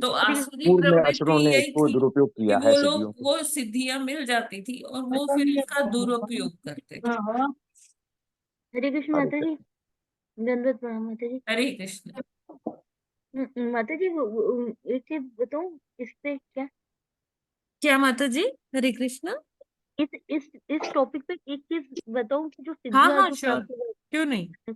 तो हरे आसुरी पूर्व में प्रवृत्ति असुरों ने यही इसको थी दुरुपयोग कि किया है वो लोग सिद्धियों को। वो सिद्धियां मिल जाती थी और वो फिर इसका दुरुपयोग करते थे। कृष्ण हरे माता जी, कृष्ण। दंडवत प्रणाम माता जी। हरे कृष्ण। माता जी एक चीज बताऊं इस पे क्या, क्या माता जी? हरे कृष्ण। इस टॉपिक पे एक चीज बताऊं कि जो हाँ सिद्धियां हाँ, जो श्योर, प्राप्त हो क्यों नहीं। गई,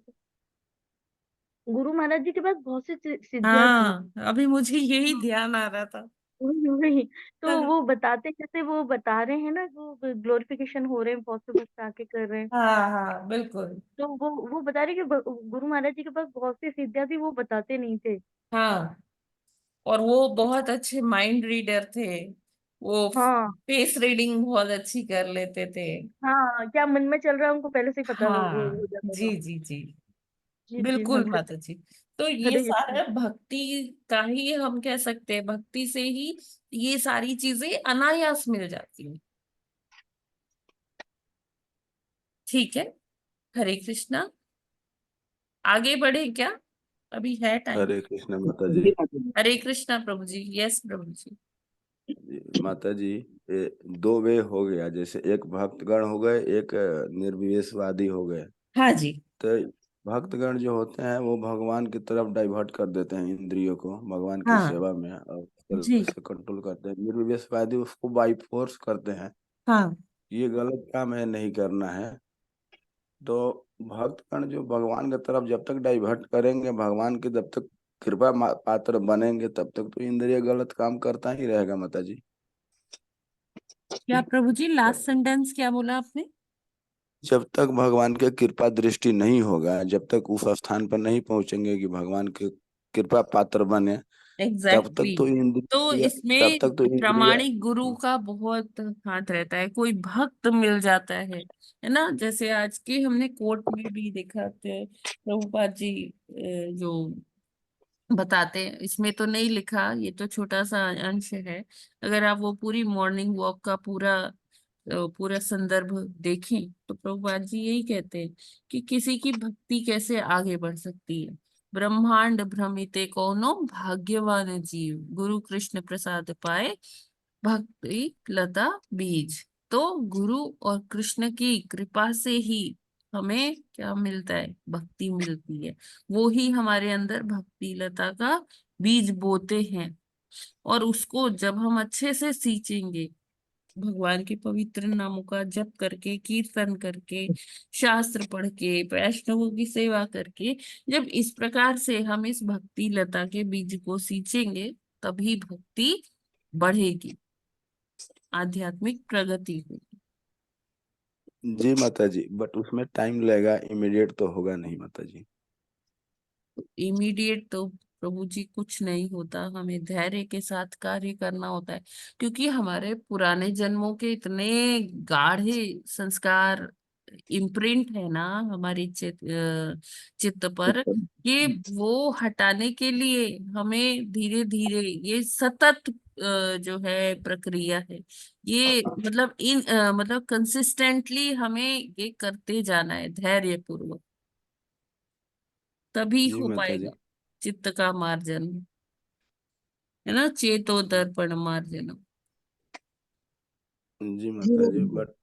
गुरु महाराज जी के पास बहुत सी सिद्धियां थी। हाँ, अभी मुझे यही ध्यान आ रहा था। वही तो वो बताते, जैसे वो बता रहे हैं ना, वो ग्लोरिफिकेशन हो रहे हैं, बहुत से भक्त आके कर रहे हैं। हाँ हाँ, बिल्कुल। तो वो बता रहे कि गुरु महाराज जी के पास बहुत सी सिद्धियां थी, वो बताते नहीं थे। हाँ, और वो बहुत अच्छे माइंड रीडर थे। वो हाँ फेस रीडिंग बहुत अच्छी कर लेते थे। हाँ, क्या मन में चल रहा है उनको पहले से ही पता हाँ, हो जाता था। जी जी जी, जी जी बिल्कुल माता जी। माता जी। तो ये हरे कृष्ण। सारा भक्ति का ही हम कह सकते हैं, भक्ति से ही ये सारी चीजें अनायास मिल जाती हैं। ठीक है, हरे कृष्णा। आगे बढ़े क्या? अभी है टाइम। हरे कृष्ण माता जी। जी माता जी। हरे कृष्णा प्रभु जी। यस प्रभु जी। माता जी, ये दो वे हो गया, जैसे एक भक्तगण हो गए, एक निर्विशेषवादी हो गए। हाँ जी। तो भक्तगण जो होते हैं वो भगवान की तरफ डाइवर्ट कर देते हैं इंद्रियों को भगवान की हाँ सेवा में, और जी। उसे कंट्रोल करते हैं। निर्विशेषवादी उसको बाई फोर्स करते हैं। हाँ ये गलत काम है, नहीं करना है। तो भक्तगण जो भगवान की तरफ जब तक डाइवर्ट करेंगे, भगवान की जब तक कृपा पात्र बनेंगे तब तक तो इंद्रिय गलत काम करता ही रहेगा माता जी। क्या प्रभु जी, लास्ट सेंटेंस क्या बोला आपने? जब तक भगवान के कृपा दृष्टि नहीं होगा, जब तक उस स्थान पर नहीं पहुंचेंगे कि भगवान के कृपा पात्र बने, तब एग्जैक्टली तक तो तो इंद्रिय तब इसमें तक तो इंद्रिय प्रामाणिक गुरु का बहुत हाथ रहता है। कोई भक्त मिल जाता है ना। जैसे आज के हमने कोर्ट में भी देखा थे, प्रभुपाद जी जो बताते हैं, इसमें तो नहीं लिखा, ये तो छोटा सा अंश है। अगर आप वो पूरी मॉर्निंग वॉक का पूरा संदर्भ देखें तो प्रभुपाद जी यही कहते हैं कि किसी की भक्ति कैसे आगे बढ़ सकती है। ब्रह्मांड भ्रमिते कौनो भाग्यवान जीव, गुरु कृष्ण प्रसाद पाए भक्ति लता बीज। तो गुरु और कृष्ण की कृपा से ही हमें क्या मिलता है? भक्ति मिलती है। वो ही हमारे अंदर भक्ति लता का बीज बोते हैं। और उसको जब हम अच्छे से सींचेंगे, भगवान के पवित्र नामों का जप करके, कीर्तन करके, शास्त्र पढ़ के, वैष्णवों की सेवा करके, जब इस प्रकार से हम इस भक्ति लता के बीज को सींचेंगे, तभी भक्ति बढ़ेगी, आध्यात्मिक प्रगति होगी। जी माता जी, बट उसमें टाइम लगेगा, इमीडिएट तो होगा नहीं माता जी। इमीडिएट तो प्रभु जी कुछ नहीं होता, हमें धैर्य के साथ कार्य करना होता है। क्योंकि हमारे पुराने जन्मों के इतने गाढ़े संस्कार इम्प्रिंट है ना हमारी चित्त पर, कि वो हटाने के लिए हमें धीरे धीरे ये सतत जो है प्रक्रिया है। ये मतलब कंसिस्टेंटली हमें ये करते जाना है धैर्य पूर्वक, तभी जी हो माता जी। पाएगा चित्त का मार्जन, है ना, चेतो दर्पण मार्जन। जी माता जी, बट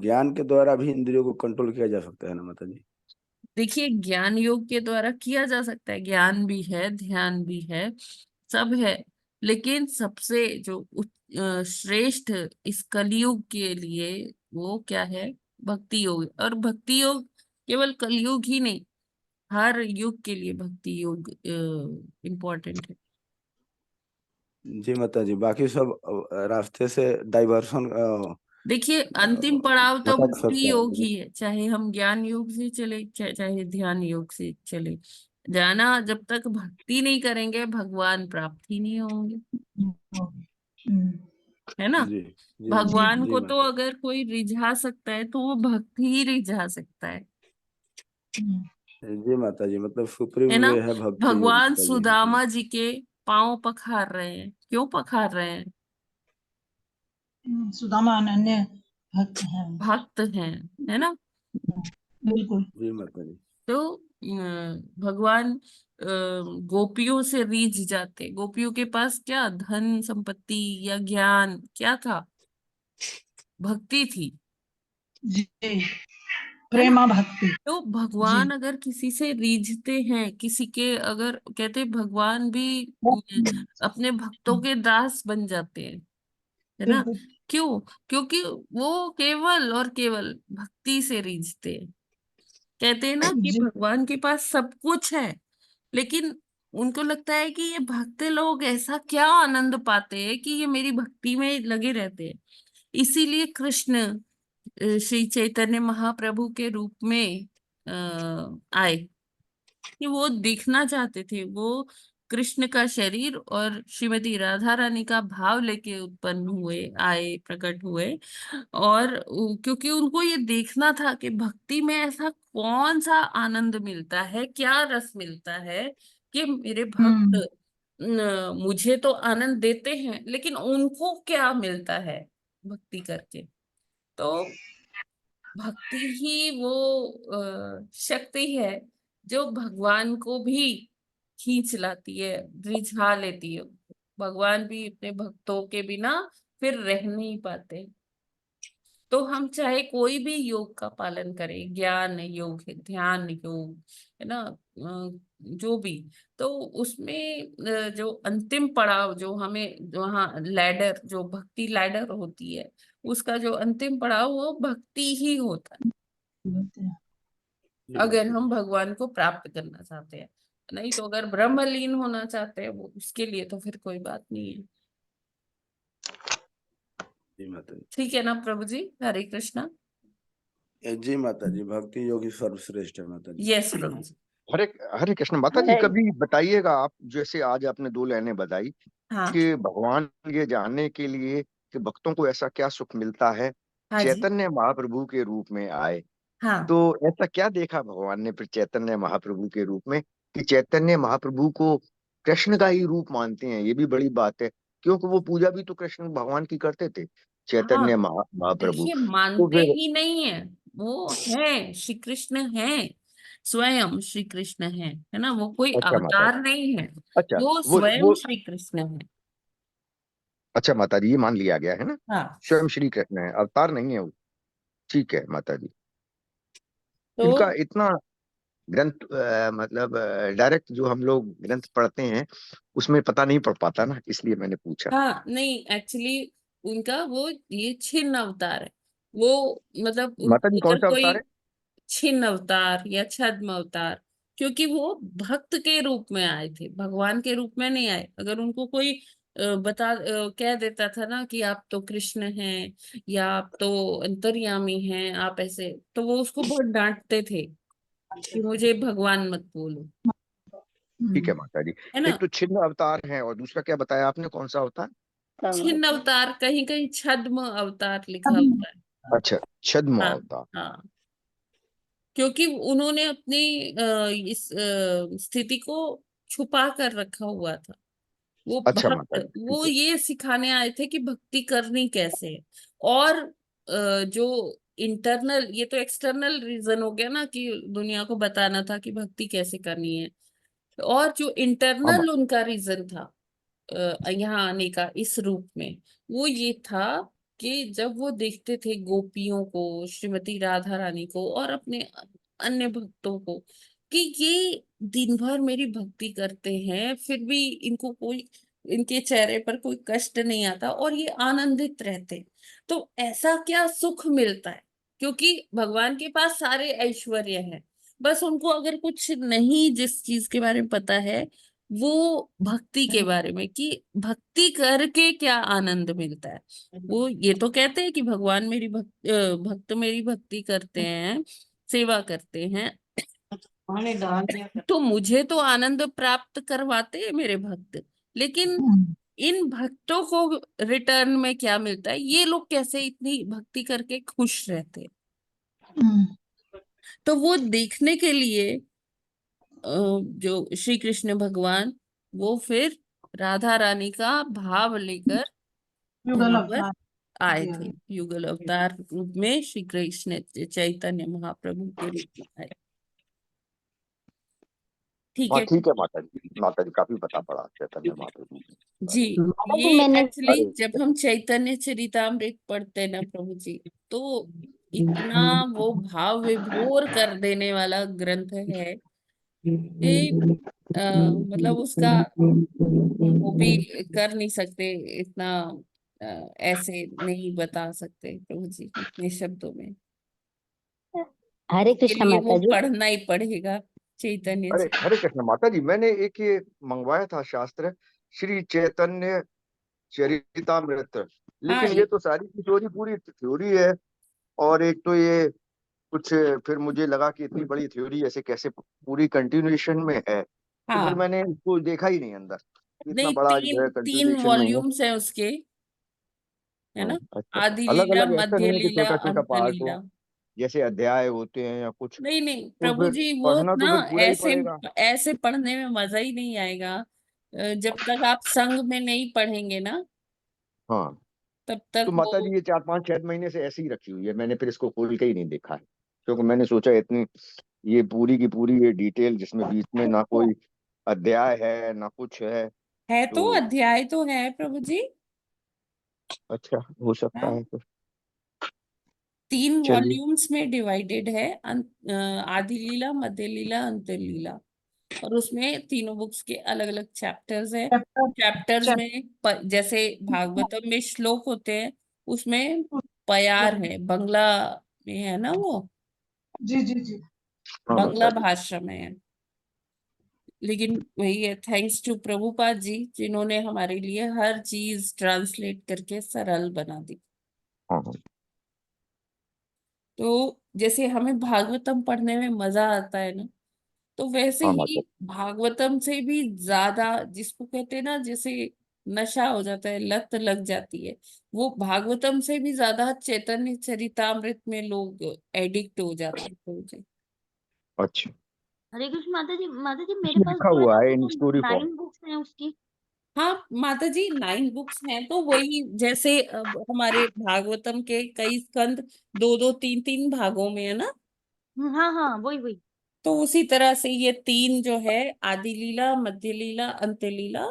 ज्ञान के द्वारा भी इंद्रियों को कंट्रोल किया जा सकता है ना माता जी? देखिए, ज्ञान योग के द्वारा किया जा सकता है, ज्ञान भी है, ध्यान भी है, सब है। लेकिन सबसे जो श्रेष्ठ इस कलयुग के लिए वो क्या है? भक्ति योग। और भक्ति योग केवल कलयुग ही नहीं, हर युग के लिए भक्ति योग इम्पोर्टेंट है। जी माता जी, बाकी सब रास्ते से डाइवर्सन देखिए, अंतिम पड़ाव तो भटक भक्ति सकता योग है। ही है, चाहे हम ज्ञान योग से चले, चाहे ध्यान योग से चले। जाना जब तक भक्ति नहीं करेंगे, भगवान प्राप्त ही नहीं होंगे, है ना। जी जी भगवान जी को तो माता जी। अगर कोई रिझा सकता है तो वो भक्ति ही रिझा सकता है जी माता जी, मतलब सुप्रीम है ना। वे है भक्ति योग भगवान माता जी। जी सुदामा जी के पांव पखार रहे हैं, क्यों पखार रहे हैं? सुदामा अनन्य भक्त है। भक्त हैं, है ना। बिल्कुल। जी माता जी। तो भगवान गोपियों से रीझ जाते। गोपियों के पास क्या धन संपत्ति या ज्ञान क्या था? भक्ति थी, जी, है ना। प्रेमा भक्ति। तो जी भगवान अगर किसी से रीझते हैं, किसी के अगर कहते, भगवान भी अपने भक्तों के दास बन जाते हैं, है ना। बिल्कुल। क्यों? क्योंकि वो केवल और केवल भक्ति से रीझते हैं। कहते हैं ना कि जी भगवान के पास सब कुछ है, लेकिन उनको लगता है कि ये भक्त लोग ऐसा क्या आनंद पाते हैं कि ये मेरी भक्ति में लगे रहते हैं। इसीलिए कृष्ण श्री चैतन्य महाप्रभु के रूप में आए, कि वो देखना चाहते थे। वो कृष्ण का शरीर और श्रीमती राधा रानी का भाव लेके उत्पन्न हुए, आए, प्रकट हुए। और क्योंकि उनको ये देखना था कि भक्ति में ऐसा कौन सा आनंद मिलता है, क्या रस मिलता है, कि मेरे भक्त मुझे तो आनंद देते हैं, लेकिन उनको क्या मिलता है भक्ति करके। तो भक्ति ही वो शक्ति है जो भगवान को भी खींच लाती है, रिझा लेती है। भगवान भी अपने भक्तों के बिना फिर रह नहीं पाते। तो हम चाहे कोई भी योग का पालन करें, ज्ञान योग है, ध्यान योग, है ना, जो भी, तो उसमें जो अंतिम पड़ाव, जो हमें वहाँ लैडर, जो भक्ति लैडर होती है, उसका जो अंतिम पड़ाव वो भक्ति ही होता है, जी अगर माता हम जी। भगवान को प्राप्त करना चाहते हैं। नहीं तो अगर ब्रह्मलीन होना चाहते हैं वो, उसके लिए तो फिर कोई बात नहीं है। जी माता जी। ठीक है ना प्रभु जी? हरे कृष्णा। जी माता जी, भक्ति योगी सर्वश्रेष्ठ है माता जी। यस प्रभु जी। हरे हरे कृष्ण माता जी, हरे कभी बताइएगा आप, जैसे आज आपने दो लाइनें बताई हाँ कि भगवान ये जानने के लिए कि भक्तों को ऐसा क्या सुख मिलता है, हाँ जी चैतन्य महाप्रभु के रूप में आए। हाँ तो ऐसा क्या देखा भगवान ने फिर चैतन्य महाप्रभु के रूप में कि चैतन्य महाप्रभु को कृष्ण का ही रूप मानते हैं? ये भी बड़ी बात है, क्योंकि वो पूजा भी तो कृष्ण भगवान की करते थे, हाँ। चैतन्य महाप्रभु। देखिए, तो मानते फिर ही नहीं है, वो है श्री कृष्ण है, स्वयं श्री कृष्ण है ना? वो कोई अच्छा माता जी, अवतार नहीं है, अच्छा वो वो स्वयं वो श्री कृष्ण है। अच्छा माता जी, ये मान लिया गया है ना, हाँ स्वयं श्री कृष्ण है, अवतार नहीं है वो। ठीक है माता जी। तो इनका इतना ग्रंथ मतलब डायरेक्ट जो हम लोग ग्रंथ पढ़ते हैं उसमें पता नहीं पड़ पाता ना, इसलिए मैंने पूछा। हाँ, नहीं एक्चुअली उनका वो ये छिन्न अवतार है। वो मतलब माता जी उनको कौन अगर सा कोई अवतार है? छिन्न अवतार या छद्म अवतार, क्योंकि वो भक्त के रूप में आए थे, भगवान के रूप में नहीं आए। अगर उनको कोई कह देता था ना कि आप तो कृष्ण हैं या आप तो अंतर्यामी हैं, आप ऐसे, तो वो उसको बहुत डांटते थे कि मुझे भगवान मत बोलो, ठीक है माता जी। है ना? एक तो छिन्न अवतार है और दूसरा क्या बताया आपने, कौन सा अवतार? छिन्न अवतार, कहीं कहीं छद्म अवतार लिखा होता है। अच्छा, छद्म हाँ अवतार। हाँ, क्योंकि उन्होंने अपनी इस स्थिति को छुपा कर रखा हुआ था। वो अच्छा माता भक्त, जी, ठीक वो है। ये सिखाने आए थे कि भक्ति करनी कैसे है। और जो इंटरनल, ये तो एक्सटर्नल रीजन हो गया ना कि दुनिया को बताना था कि भक्ति कैसे करनी है। और जो हाँ इंटरनल माता। उनका रीजन था यहाँ आने का इस रूप में, वो ये था कि जब वो देखते थे गोपियों को, श्रीमती राधा रानी को और अपने अन्य भक्तों को, कि ये दिन भर मेरी भक्ति करते हैं फिर भी इनको कोई, इनके चेहरे पर कोई कष्ट नहीं आता और ये आनंदित रहते हैं, तो ऐसा क्या सुख मिलता है? क्योंकि भगवान के पास सारे ऐश्वर्य है, बस उनको अगर कुछ नहीं, जिस चीज के बारे में पता है वो भक्ति के बारे में, कि भक्ति करके क्या आनंद मिलता है। वो ये तो कहते हैं कि भगवान मेरी भक्त मेरी भक्ति करते हैं, सेवा करते हैं, तो मुझे तो आनंद प्राप्त करवाते हैं मेरे भक्त, लेकिन इन भक्तों को रिटर्न में क्या मिलता है? ये लोग कैसे इतनी भक्ति करके खुश रहते हैं? तो वो देखने के लिए जो श्री कृष्ण भगवान, वो फिर राधा रानी का भाव लेकर युगल यहाँ पर अवतार आए दिया थे, गया। युगल अवतार रूप में श्री कृष्ण चैतन्य महाप्रभु के रूप में आए। ठीक हाँ है। ठीक है माता जी काफी पता पड़ा चैतन्य महाप्रभु के जी, बारे में। माता ये जी मैंने एक्चुअली अरे जब हम चैतन्य चरितामृत पढ़ते हैं ना प्रभु जी, तो इतना वो भाव विभोर कर देने वाला ग्रंथ है कि मतलब उसका हम वो भी कर नहीं सकते इतना, ऐसे नहीं बता सकते प्रभु जी इतने शब्दों में। हरे उसके कृष्ण लिए वो माता जी। पढ़ना ही पड़ेगा चैतन्य अरे चरित। हरे कृष्ण माता जी, मैंने एक ये मंगवाया था शास्त्र, श्री चैतन्य चरितामृत, हाँ लेकिन ये तो सारी की चोरी पूरी थ्योरी है। और एक तो ये कुछ, फिर मुझे लगा कि इतनी बड़ी थ्योरी ऐसे कैसे पूरी कंटिन्यूएशन में है, तो फिर हाँ, मैंने इसको देखा ही नहीं अंदर, इतना नहीं बड़ा जो तीन है तीन कंटिन्यूएशन में है। वॉल्यूम्स है उसके, है ना? अच्छा, आदि अलग लीला, अलग ऐसा मध्य नहीं है कि लीला, छोटा छोटा अंत पार्ट हो, लीला। जैसे अध्याय होते हैं या कुछ, नहीं नहीं तो प्रभु फिर जी, वो पढ़ना ना तो फिर पूरा ही ऐसे पड़ेगा। ऐसे पढ़ने में मजा ही नहीं आएगा। जब तक आप संग में नहीं पढ़ेंगे ना, हाँ, तब तक तो वो। माता जी ये 4 5 6 महीने से ऐसे ही रखी हुई है, मैंने फिर इसको खोल के ही नहीं देखा है, क्योंकि मैंने सोचा इतनी ये पूरी की पूरी ये डिटेल जिसमें बीच में ना कोई अध्याय है ना कुछ है, है तो तो अध्याय तो है प्रभु जी। अच्छा हो सकता हाँ, है फिर। तीन चलिए। वॉल्यूम्स में डिवाइडेड है, आदि लीला, मध्य लीला, अंत लीला। और उसमें तीनों बुक्स के अलग अलग चैप्टर्स हैं। चैप्टर चैप्टर्स चैप्टर में जैसे भागवतम में श्लोक होते हैं, उसमें पयार है, बंगला में है ना वो, जी जी जी। हाँ बंगला माता जी। भाषा में है। लेकिन वही है, थैंक्स टू प्रभुपाद जी जिन्होंने हमारे लिए हर चीज ट्रांसलेट करके सरल बना दी। हाँ तो जैसे हमें भागवतम पढ़ने में मजा आता है ना, तो वैसे हाँ ही माता। भागवतम से भी ज्यादा, जिसको कहते हैं ना, जैसे नशा हो जाता है, लत लग जाती है, वो भागवतम से भी ज्यादा चैतन्य चरितामृत में लोग एडिक्ट हो जाते हैं। तो जी, अच्छा, हरे कृष्ण माता जी मेरे इसमें पास लिखा जो है हुआ ना है वो इन स्टोरी फॉर्म। 9 बुक्स हैं उसकी। हाँ माता जी, 9 बुक्स हैं, तो वही जैसे अब हमारे भागवतम के कई स्कंद दो दो तीन तीन भागों में है ना, हाँ हाँ वही वही। तो उसी तरह से ये तीन जो है, आदि लीला, मध्य लीला, अंत्य लीला,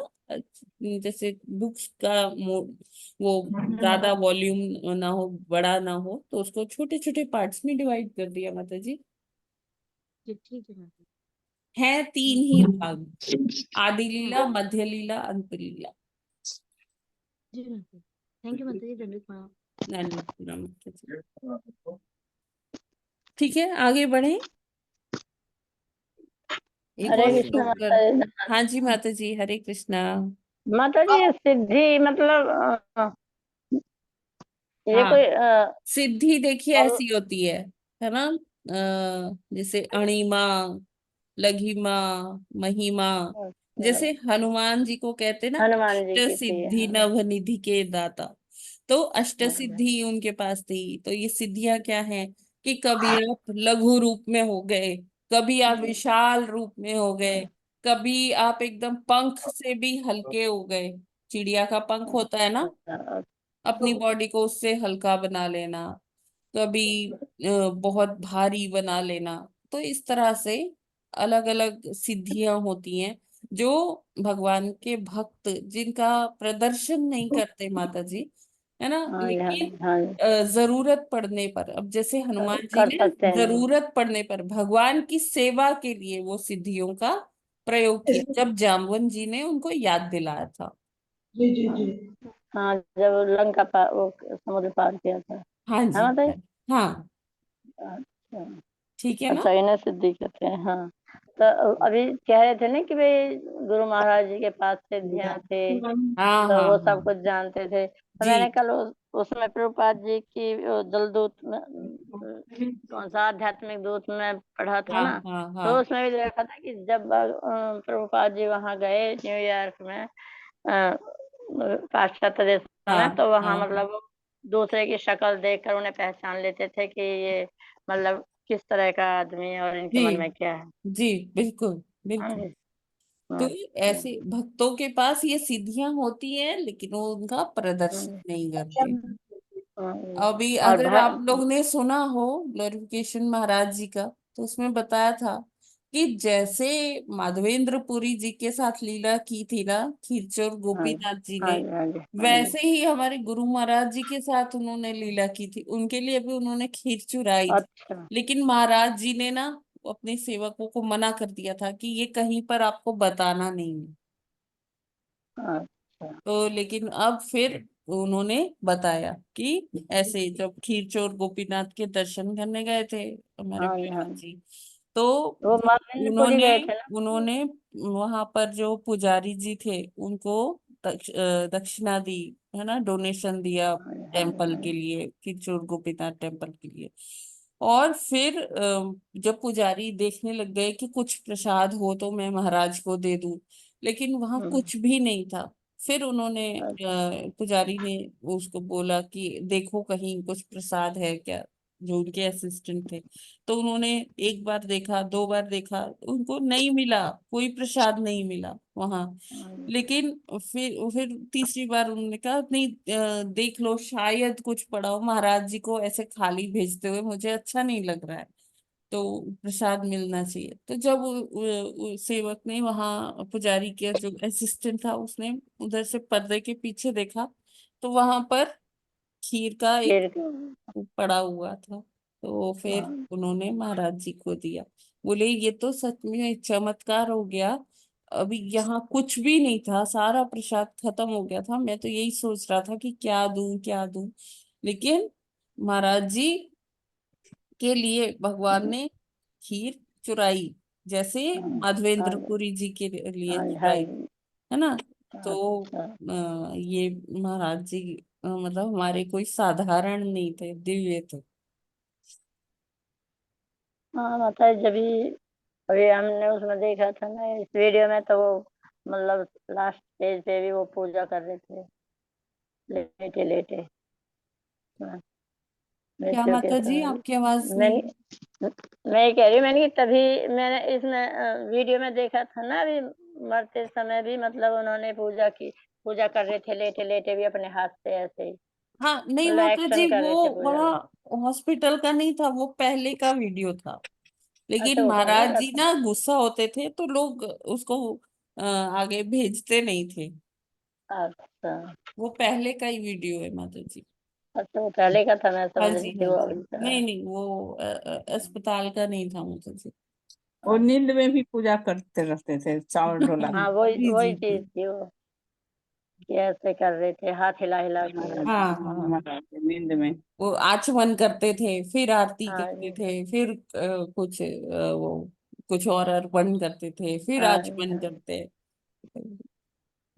जैसे बुक्स का वो ज्यादा वॉल्यूम ना हो, बड़ा ना हो, तो उसको छोटे छोटे पार्ट्स में डिवाइड कर दिया माता जी। जी ठीक है माता है तीन ही भाग, आदि लीला, मध्य लीला, अंत्य लीला। जी माता। थैंक यू माता जी, दंडवत प्रणाम। धन्यवाद प्रणाम माता जी। ठीक है, आगे बढ़े। एक हरे और कृष्ण श्लोक कर। माता जी। हाँ जी माता जी, हरे कृष्णा। माता जी सिद्धि मतलब ये हाँ, कोई सिद्धि देखिए और- ऐसी होती है ना, जैसे अणिमा, लघिमा, महिमा। अच्छा, जैसे हनुमान जी को कहते हैं ना, हनुमान जी अष्ट की थी, सिद्धि हाँ। नव निधि के दाता। तो अष्ट अच्छा, सिद्धि उनके पास थी। तो ये सिद्धियां क्या हैं, कि कभी आप लघु रूप में हो गए, कभी आप विशाल रूप में हो गए, कभी आप एकदम पंख से भी हल्के हो गए। चिड़िया का पंख होता है ना, अच्छा, अपनी बॉडी को उससे हल्का बना लेना, कभी बहुत भारी बना लेना। तो इस तरह से अलग अलग सिद्धियां होती हैं, जो भगवान के भक्त जिनका प्रदर्शन नहीं करते माता जी, है ना, हाँ जी, हाँ लेकिन जी, हाँ जी, जरूरत पड़ने पर, अब जैसे हनुमान जी कर ने सकते हैं जी। जरूरत पड़ने पर भगवान की सेवा के लिए वो सिद्धियों का प्रयोग किया, जब जामवन जी ने उनको याद दिलाया था। जी जी हाँ, जी। हाँ, जब लंका पार वो समुद्र पार किया था। हाँ है जी, माता जी। हाँ, अच्छा, ठीक है ना। अच्छा, इन्हें सिद्धि कहते हैं, हाँ। तो अभी कह रहे थे ना कि भाई गुरु महाराज जी के पास सिद्धियां थे, हाँ तो हाँ वो सब हाँ कुछ जानते थे। तो जी, मैंने कल उसमें प्रभुपाद जी की वो जलदूत में कौन सा आध्यात्मिक दूत में पढ़ा था हाँ ना, हाँ हाँ तो उसमें भी देखा था कि जब प्रभुपाद जी वहां गए न्यूयॉर्क में, पाश्चात्य देशों हाँ में, तो वहां हाँ मतलब वो दूसरे की शक्ल देखकर उन्हें पहचान लेते थे कि ये मतलब किस तरह का आदमी है और इनके जी मन में क्या है। जी, बिल्कुल हाँ बिल्कुल। जी। तो अच्छा। ऐसे भक्तों के पास ये सिद्धियां होती हैं, लेकिन वो उनका प्रदर्शन हाँ नहीं करते। जी। अभी और अगर आप लोग ने सुना हो ग्लोरिफिकेशन महाराज जी का, तो उसमें बताया था कि जैसे माधवेंद्र पुरी जी के साथ लीला की थी ना खीरचोर हाँ गोपीनाथ जी हाँ ने, जी, हाँ जी, हाँ जी। वैसे ही हमारे गुरु महाराज जी के साथ उन्होंने लीला की थी। उनके लिए भी उन्होंने खीर चुराई थी, अच्छा, लेकिन महाराज जी ने ना अपने सेवकों को मना कर दिया था कि ये कहीं पर आपको बताना नहीं है। अच्छा। तो लेकिन अब फिर उन्होंने बताया कि ऐसे जब खीरचोर गोपीनाथ के दर्शन करने गए थे हमारे हाँ जी, हाँ महाराज जी। जी, तो वो माधवेंद्रपुरी उन्होंने गए थे ना। उन्होंने वहां पर जो पुजारी जी थे उनको दक्षिणा दी, है ना, डोनेशन दिया हाँ जी, हाँ जी, टेम्पल हाँ के जी। लिए, खीरचोर गोपीनाथ टेम्पल के लिए। और फिर जब पुजारी देखने लग गए कि कुछ प्रसाद हो तो मैं महाराज को दे दूं, लेकिन वहां हम्म, कुछ भी नहीं था। फिर उन्होंने अच्छा, पुजारी ने उसको बोला कि देखो कहीं कुछ प्रसाद है क्या, जो उनके असिस्टेंट थे। तो उन्होंने एक बार देखा, दो बार देखा, उनको नहीं मिला, कोई प्रसाद नहीं मिला वहां। हाँ जी, लेकिन फिर तीसरी बार उन्होंने कहा नहीं, देख लो शायद कुछ पड़ा हो, महाराज जी को ऐसे खाली भेजते हुए मुझे अच्छा नहीं लग रहा है, तो प्रसाद मिलना चाहिए। तो जब सेवक ने, वहां पुजारी के जो असिस्टेंट था, उसने उधर से पर्दे के पीछे देखा, तो वहां पर खीर का एक खीर पड़ा हुआ था। तो फिर हाँ, उन्होंने महाराज जी को दिया। बोले ये तो सच में चमत्कार हो गया, अभी यहाँ कुछ भी नहीं था, सारा प्रसाद खत्म हो गया था, मैं तो यही सोच रहा था कि क्या दूं क्या दूं, लेकिन महाराज जी के लिए भगवान ने खीर चुराई, जैसे हाँ हाँ माधवेंद्र जी पुरी जी के लिए हाँ जी हाँ स्ट्राइक, जी है ना। तो अच्छा ये महाराज जी मतलब हमारे कोई साधारण नहीं थे, दिव्य थे। हाँ मतलब जब भी अभी हमने उसमें देखा था ना इस वीडियो में, तो वो मतलब लास्ट स्टेज पे भी वो पूजा कर रहे थे लेटे लेटे, हाँ, क्या मृत्यु के माता जी, समय आपकी आवाज मैं नहीं। मैं ये कह रही हूँ, मैंने कि तभी मैंने इसमें वीडियो में देखा था ना, अभी मरते समय भी मतलब उन्होंने पूजा की, पूजा कर रहे थे लेटे लेटे भी अपने हाथ से ऐसे ही, हाँ नहीं मतलब माता एक्शन जी, कर रहे थे वो पूजा वहाँ का। हॉस्पिटल का नहीं था, वो पहले का वीडियो था। अच्छा लेकिन वो पहले महाराज का जी था। ना गुस्सा होते थे तो लोग उसको आगे भेजते नहीं थे। अच्छा वो पहले का ही वीडियो है माता जी। अच्छा वो पहले का था, मैं हाँ समझ रही जी थी हाँ वो जी, अभी का। नहीं नहीं, वो अस्पताल का नहीं था माता जी। वो नींद में भी पूजा करते रहते थे, चावल डोला हाँ के। वही जी वही जी चीज जी। थी वो, कि ऐसे कर रहे थे हाथ हिला हिला के महाराज हाँ ऐसे। हाँ, महाराज के नींद में। वो आचमन करते थे, फिर आरती हाँ करते जी थे, फिर कुछ वो कुछ और अर्पण करते थे, फिर हाँ जी आचमन हाँ। करते।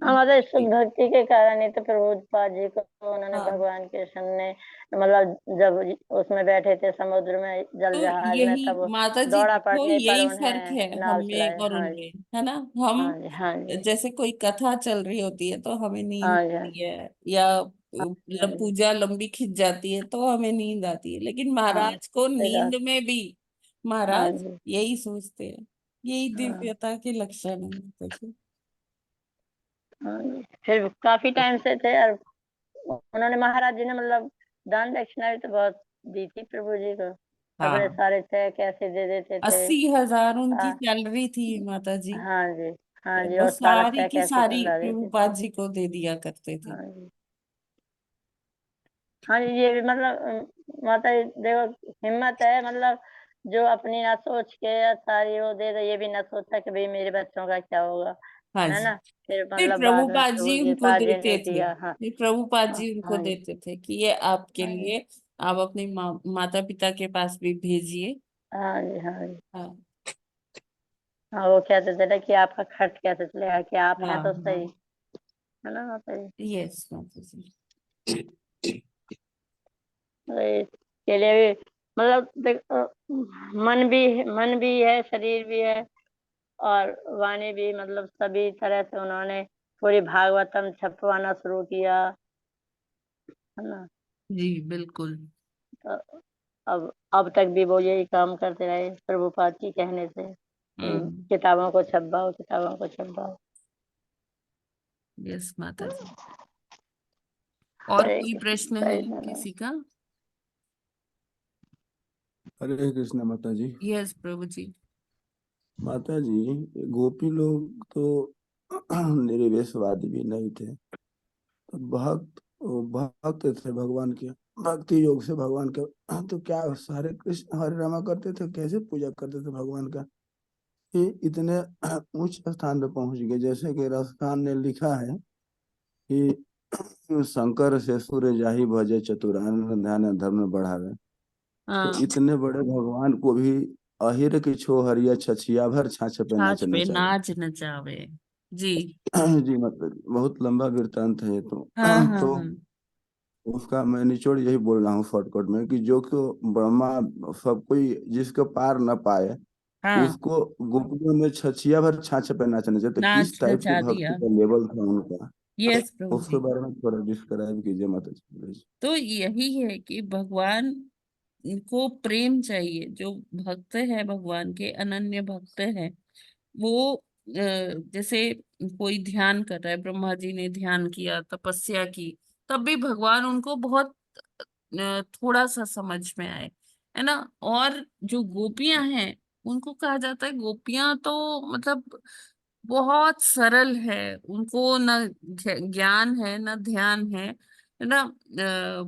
हमारे शुद्ध भक्ति के कारण ही तो प्रभुपाद जी को उन्होंने हाँ, भगवान के सामने, मतलब जब उसमें बैठे थे समुद्र में जल तो जहाज में, यही तब माता जी दौड़ा देखो, पड़ने पर यही फर्क है उन्हें नाव हमें चलाए। और हाँ जी उनमें, है ना। हम हाँ जी हाँ जी जैसे कोई कथा चल रही होती है तो हमें नींद हाँ जी हाँ आती है, या जी पूजा लंबी खिंच जाती है तो हमें नींद आती है, लेकिन हाँ महाराज को सही बात। नींद में भी हाँ महाराज जी यही सोचते हैं। यही हाँ दिव्यता के लक्षण है माता जी। हाँ जी। फिर काफी टाइम से थे, और उन्होंने महाराज जी ने मतलब दान दक्षिणा भी तो बहुत दी थी प्रभु जी को, अपने हाँ, सारे चेक ऐसे दे देते थे। 80,000 उनकी हाँ सैलरी थी माता जी। हाँ जी हाँ जी, वो और सारा सारी चेक की ऐसे सारी पकड़ा देते थे। प्रभुपाद जी को दे दिया करते थे। हाँ जी हाँ जी, ये भी मतलब माता जी देखो हिम्मत है, मतलब जो अपनी ना सोच के या सारी वो दे दे, ये भी ना सोचा कि भाई मेरे बच्चों का क्या होगा, हाँ है जी, ना। फिर फिर मतलब बाद में प्रभुपाद प्रभु जी जी उनको पाद जी देते ने थे, दिया। हाँ फिर प्रभुपाद हाँ जी उनको हाँ जी देते थे कि ये आपके हाँ जी लिए, आप अपने माता पिता के पास भी भेजिए। हाँ जी हाँ जी हाँ हाँ, वो कहते थे ना कि आपका खर्च कैसे चलेगा, कि आप हैं हाँ तो हाँ, सही, है ना माता जी। यस माता जी। तो इसके लिए भी मतलब मन भी है, शरीर भी है, और वाणी भी, मतलब सभी तरह से उन्होंने पूरी भागवतम छपवाना शुरू किया, है ना। जी बिल्कुल। तो अब तक भी वो यही काम करते रहे प्रभुपाद की कहने से, हम्म, किताबों को छपवाओ, किताबों को छपवाओ। यस माता जी। और हरे कोई कृष्ण प्रश्न है चैतन्य। किसी का? हरे कृष्ण माता जी। यस प्रभु जी। माता जी, ये गोपी लोग तो निर्वेशवादी भी नहीं थे, तो भक्त थे भगवान के, भक्ति योग से भगवान के। तो क्या हरे कृष्ण हरे रामा करते थे, कैसे पूजा करते थे भगवान का, ये इतने उच्च स्थान पे पहुंच गए। जैसे कि रसखान ने लिखा है कि शंकर से सूर्य जाहि भजे चतुरानन ध्यान धर्म बढ़ावे। तो हाँ, इतने बड़े भगवान को भी अहिर की छो हरिया छछिया भर छाछ पे छाछ नाच पे नचावे। नाच नचावे। जी। जी मतलब बहुत लंबा वृत्तांत है ये तो। हाँ हाँ तो हाँ उसका मैं निचोड़ यही बोल रहा हूँ शॉर्टकट में, कि जो को ब्रह्मा सब कोई जिसको पार न पाए, हाँ, उसको गोपियों में छछिया भर छाछ पे नाचना चाहिए। तो नाच किस टाइप की नचा भक्ति दिया। का लेवल था उनका, यस प्रभु उसके जी। बारे में थोड़ा डिस्क्राइब कीजिए माता जी प्लीज। तो यही है कि भगवान को प्रेम चाहिए। जो भक्त है भगवान के, अनन्य भक्त है, वो जैसे कोई ध्यान कर रहा है, ब्रह्मा जी ने ध्यान किया, तपस्या की, तब भी भगवान उनको बहुत थोड़ा सा समझ में आए, है ना। और जो गोपियां हैं, उनको कहा जाता है गोपियां तो मतलब बहुत सरल है, उनको न ज्ञान है न ध्यान है ना।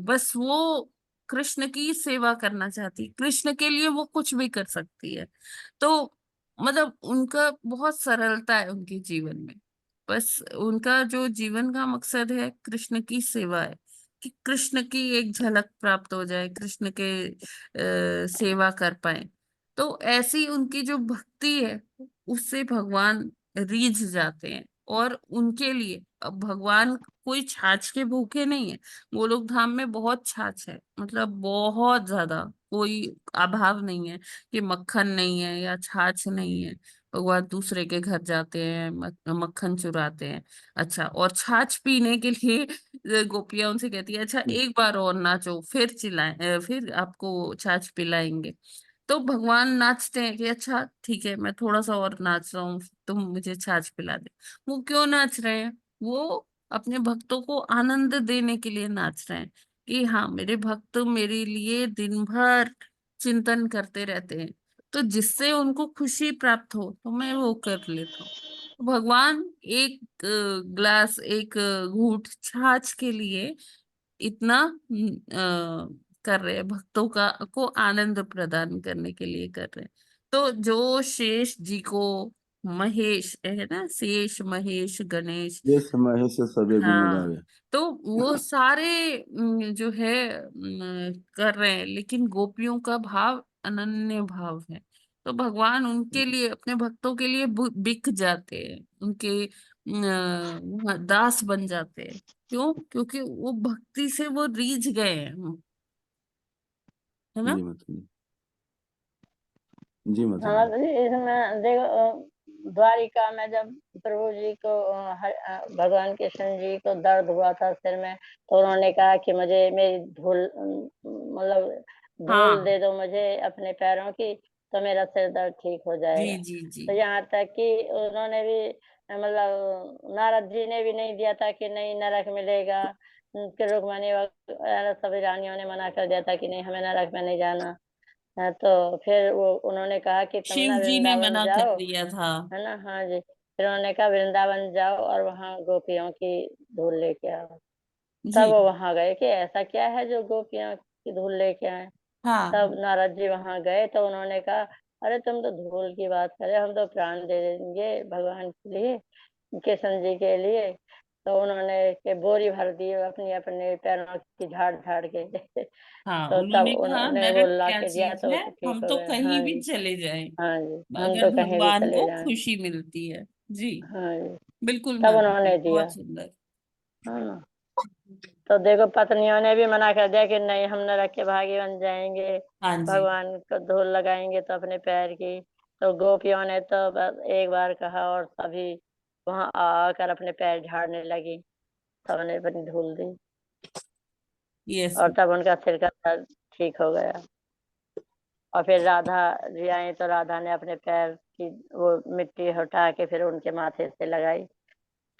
बस वो कृष्ण की सेवा करना चाहती, कृष्ण के लिए वो कुछ भी कर सकती है। तो मतलब उनका बहुत सरलता है उनके जीवन में। बस उनका जो जीवन का मकसद है कृष्ण की सेवा है, कि कृष्ण की एक झलक प्राप्त हो जाए, कृष्ण के सेवा कर पाए। तो तो ऐसी उनकी जो भक्ति है उससे भगवान रीझ जाते हैं। और उनके लिए अब भगवान कोई छाछ के भूखे नहीं है। गोलोक धाम में बहुत छाछ है, मतलब बहुत ज्यादा, कोई अभाव नहीं है कि मक्खन नहीं है या छाछ नहीं है। भगवान दूसरे के घर जाते हैं, मक्खन चुराते हैं। अच्छा, और छाछ पीने के लिए गोपियां उनसे कहती है अच्छा एक बार और नाचो, फिर चिल्लाएं, फिर आपको छाछ पिलाएंगे। तो भगवान नाचते हैं कि अच्छा ठीक है, मैं थोड़ा सा और नाच रहा हूँ, तुम मुझे छाछ पिला दे। वो क्यों नाच रहे हैं? वो अपने भक्तों को आनंद देने के लिए नाच रहे हैं कि हाँ, मेरे भक्त मेरे लिए दिन भर चिंतन करते रहते हैं, तो जिससे उनको खुशी प्राप्त हो तो मैं वो कर लेता हूँ। तो भगवान एक ग्लास, एक घूंट छाछ के लिए इतना कर रहे हैं, भक्तों का को आनंद प्रदान करने के लिए कर रहे हैं। तो जो शेष जी को, महेश है ना, शेष महेश गणेश, ये समय से सभी गुण हाँ, गावे। तो वो सारे जो है कर रहे हैं, लेकिन गोपियों का भाव अनन्य भाव है। तो भगवान उनके लिए, अपने भक्तों के लिए बिक जाते हैं, उनके दास बन जाते हैं। क्यों? क्योंकि वो भक्ति से वो रीझ गए हैं, है ना। जी माता जी, जी माता हाँ जी। तो इसमें देखो द्वारिका में जब प्रभु जी को भगवान कृष्ण जी को दर्द हुआ था सिर में, तो उन्होंने कहा कि मुझे मेरी धूल मतलब धूल हाँ दे दो मुझे अपने पैरों की, तो मेरा सिर दर्द ठीक हो जी जाएगा। जी जी। तो यहाँ तक कि उन्होंने भी मतलब नारद जी ने भी नहीं दिया था कि नहीं नरक मिलेगा, कि रुक्मणी वगैरह सभी रानियों ने मना कर दिया था कि नहीं हमें नरक में नहीं जाना। हाँ, तो फिर वो उन्होंने कहा कि तुम शिव ना जी ने वृंदावन मना कर जाओ, दिया था। है ना। हाँ जी, फिर उन्होंने कहा वृंदावन जाओ और वहाँ गोपियों की धूल लेके आओ। तब जी वो वहां गए कि ऐसा क्या है जो गोपियों की धूल लेके आए। हाँ तब नारद जी वहां गए तो उन्होंने कहा अरे तुम तो धूल की बात करे, हम तो प्राण दे देंगे भगवान के लिए, कृष्ण जी के लिए। तो उन्होंने के बोरी भर दी अपनी अपने पैरों की झाड़ झाड़ के हाँ, तो तब उन्होंने कहा उन्होंने वो नरक ला क्या के दिया चीज तो वो है, तो ठीक हम हो तो गया। कहीं हाँ भी जी, चले जाएं हाँ जी, हम अगर तो कहीं भी भगवान चले को जाएं। खुशी मिलती है। जी हाँ जी, बिल्कुल तब माता जी, उन्होंने दिया। बहुत सुंदर। हाँ ना। तो देखो पत्नियों ने भी मना कर दिया कि नहीं हम नरक के भागी बन जाएंगे, हाँ जी भगवान को धूल लगाएंगे तो अपने पैर की। तो गोपियों ने तो बस एक बार कहा और सभी वहां आकर अपने पैर झाड़ने लगी, सबने अपनी धूल दी यस। और तब उनका सिर का दर्द ठीक हो गया। और फिर राधा जी आई तो राधा ने अपने पैर की वो मिट्टी हटा के फिर उनके माथे से लगाई,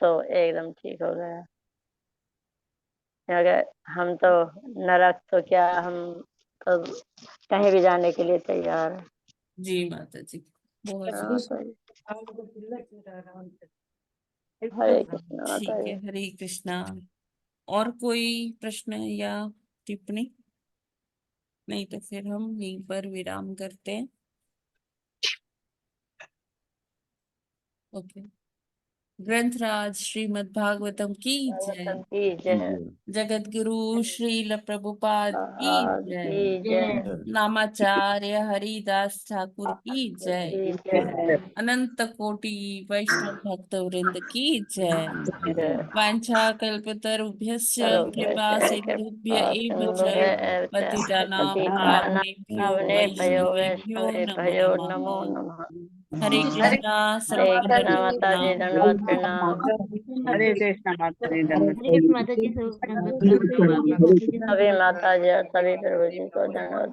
तो एकदम ठीक हो गया। अगर हम तो नरक तो क्या, हम तो कहीं भी जाने के लिए तैयार है। जी माता जी, बहुत हाँ, सुंदर। तो हरे कृष्ण माता ठीक है, जी। हरे कृष्णा। और कोई प्रश्न या टिप्पणी? नहीं तो फिर हम यहीं पर विराम करते हैं। ओके। ग्रंथराज श्रीमद् भागवतम की जय। भगवतम की जय, जगत गुरु श्रील प्रभुपाद की जय। की जय, नामाचार्य हरिदास ठाकुर की जय। की जय, अनंत कोटि वैष्णव भक्त वृंद की जय। जय। वांछा कल्पतरुभ्यश्च कृपा सिंधुभ्य एव च पतितानां पतितानां पावनेभ्यो पावनेभ्यो वैष्णवेभ्यो नमो वैष्णवेभ्यो नमो नमः। नमः। हरे कृष्णा, हरे सबको कृष्ण दंडवत माता जी, प्रणाम। दंडवत प्रणाम। हरे कृष्णा माता जी, दंडवत हरे कृष्ण माता जी, सब दंडवत प्रणाम। सभी माता जी और सभी माता जी और सभी प्रभु जी को दंडवत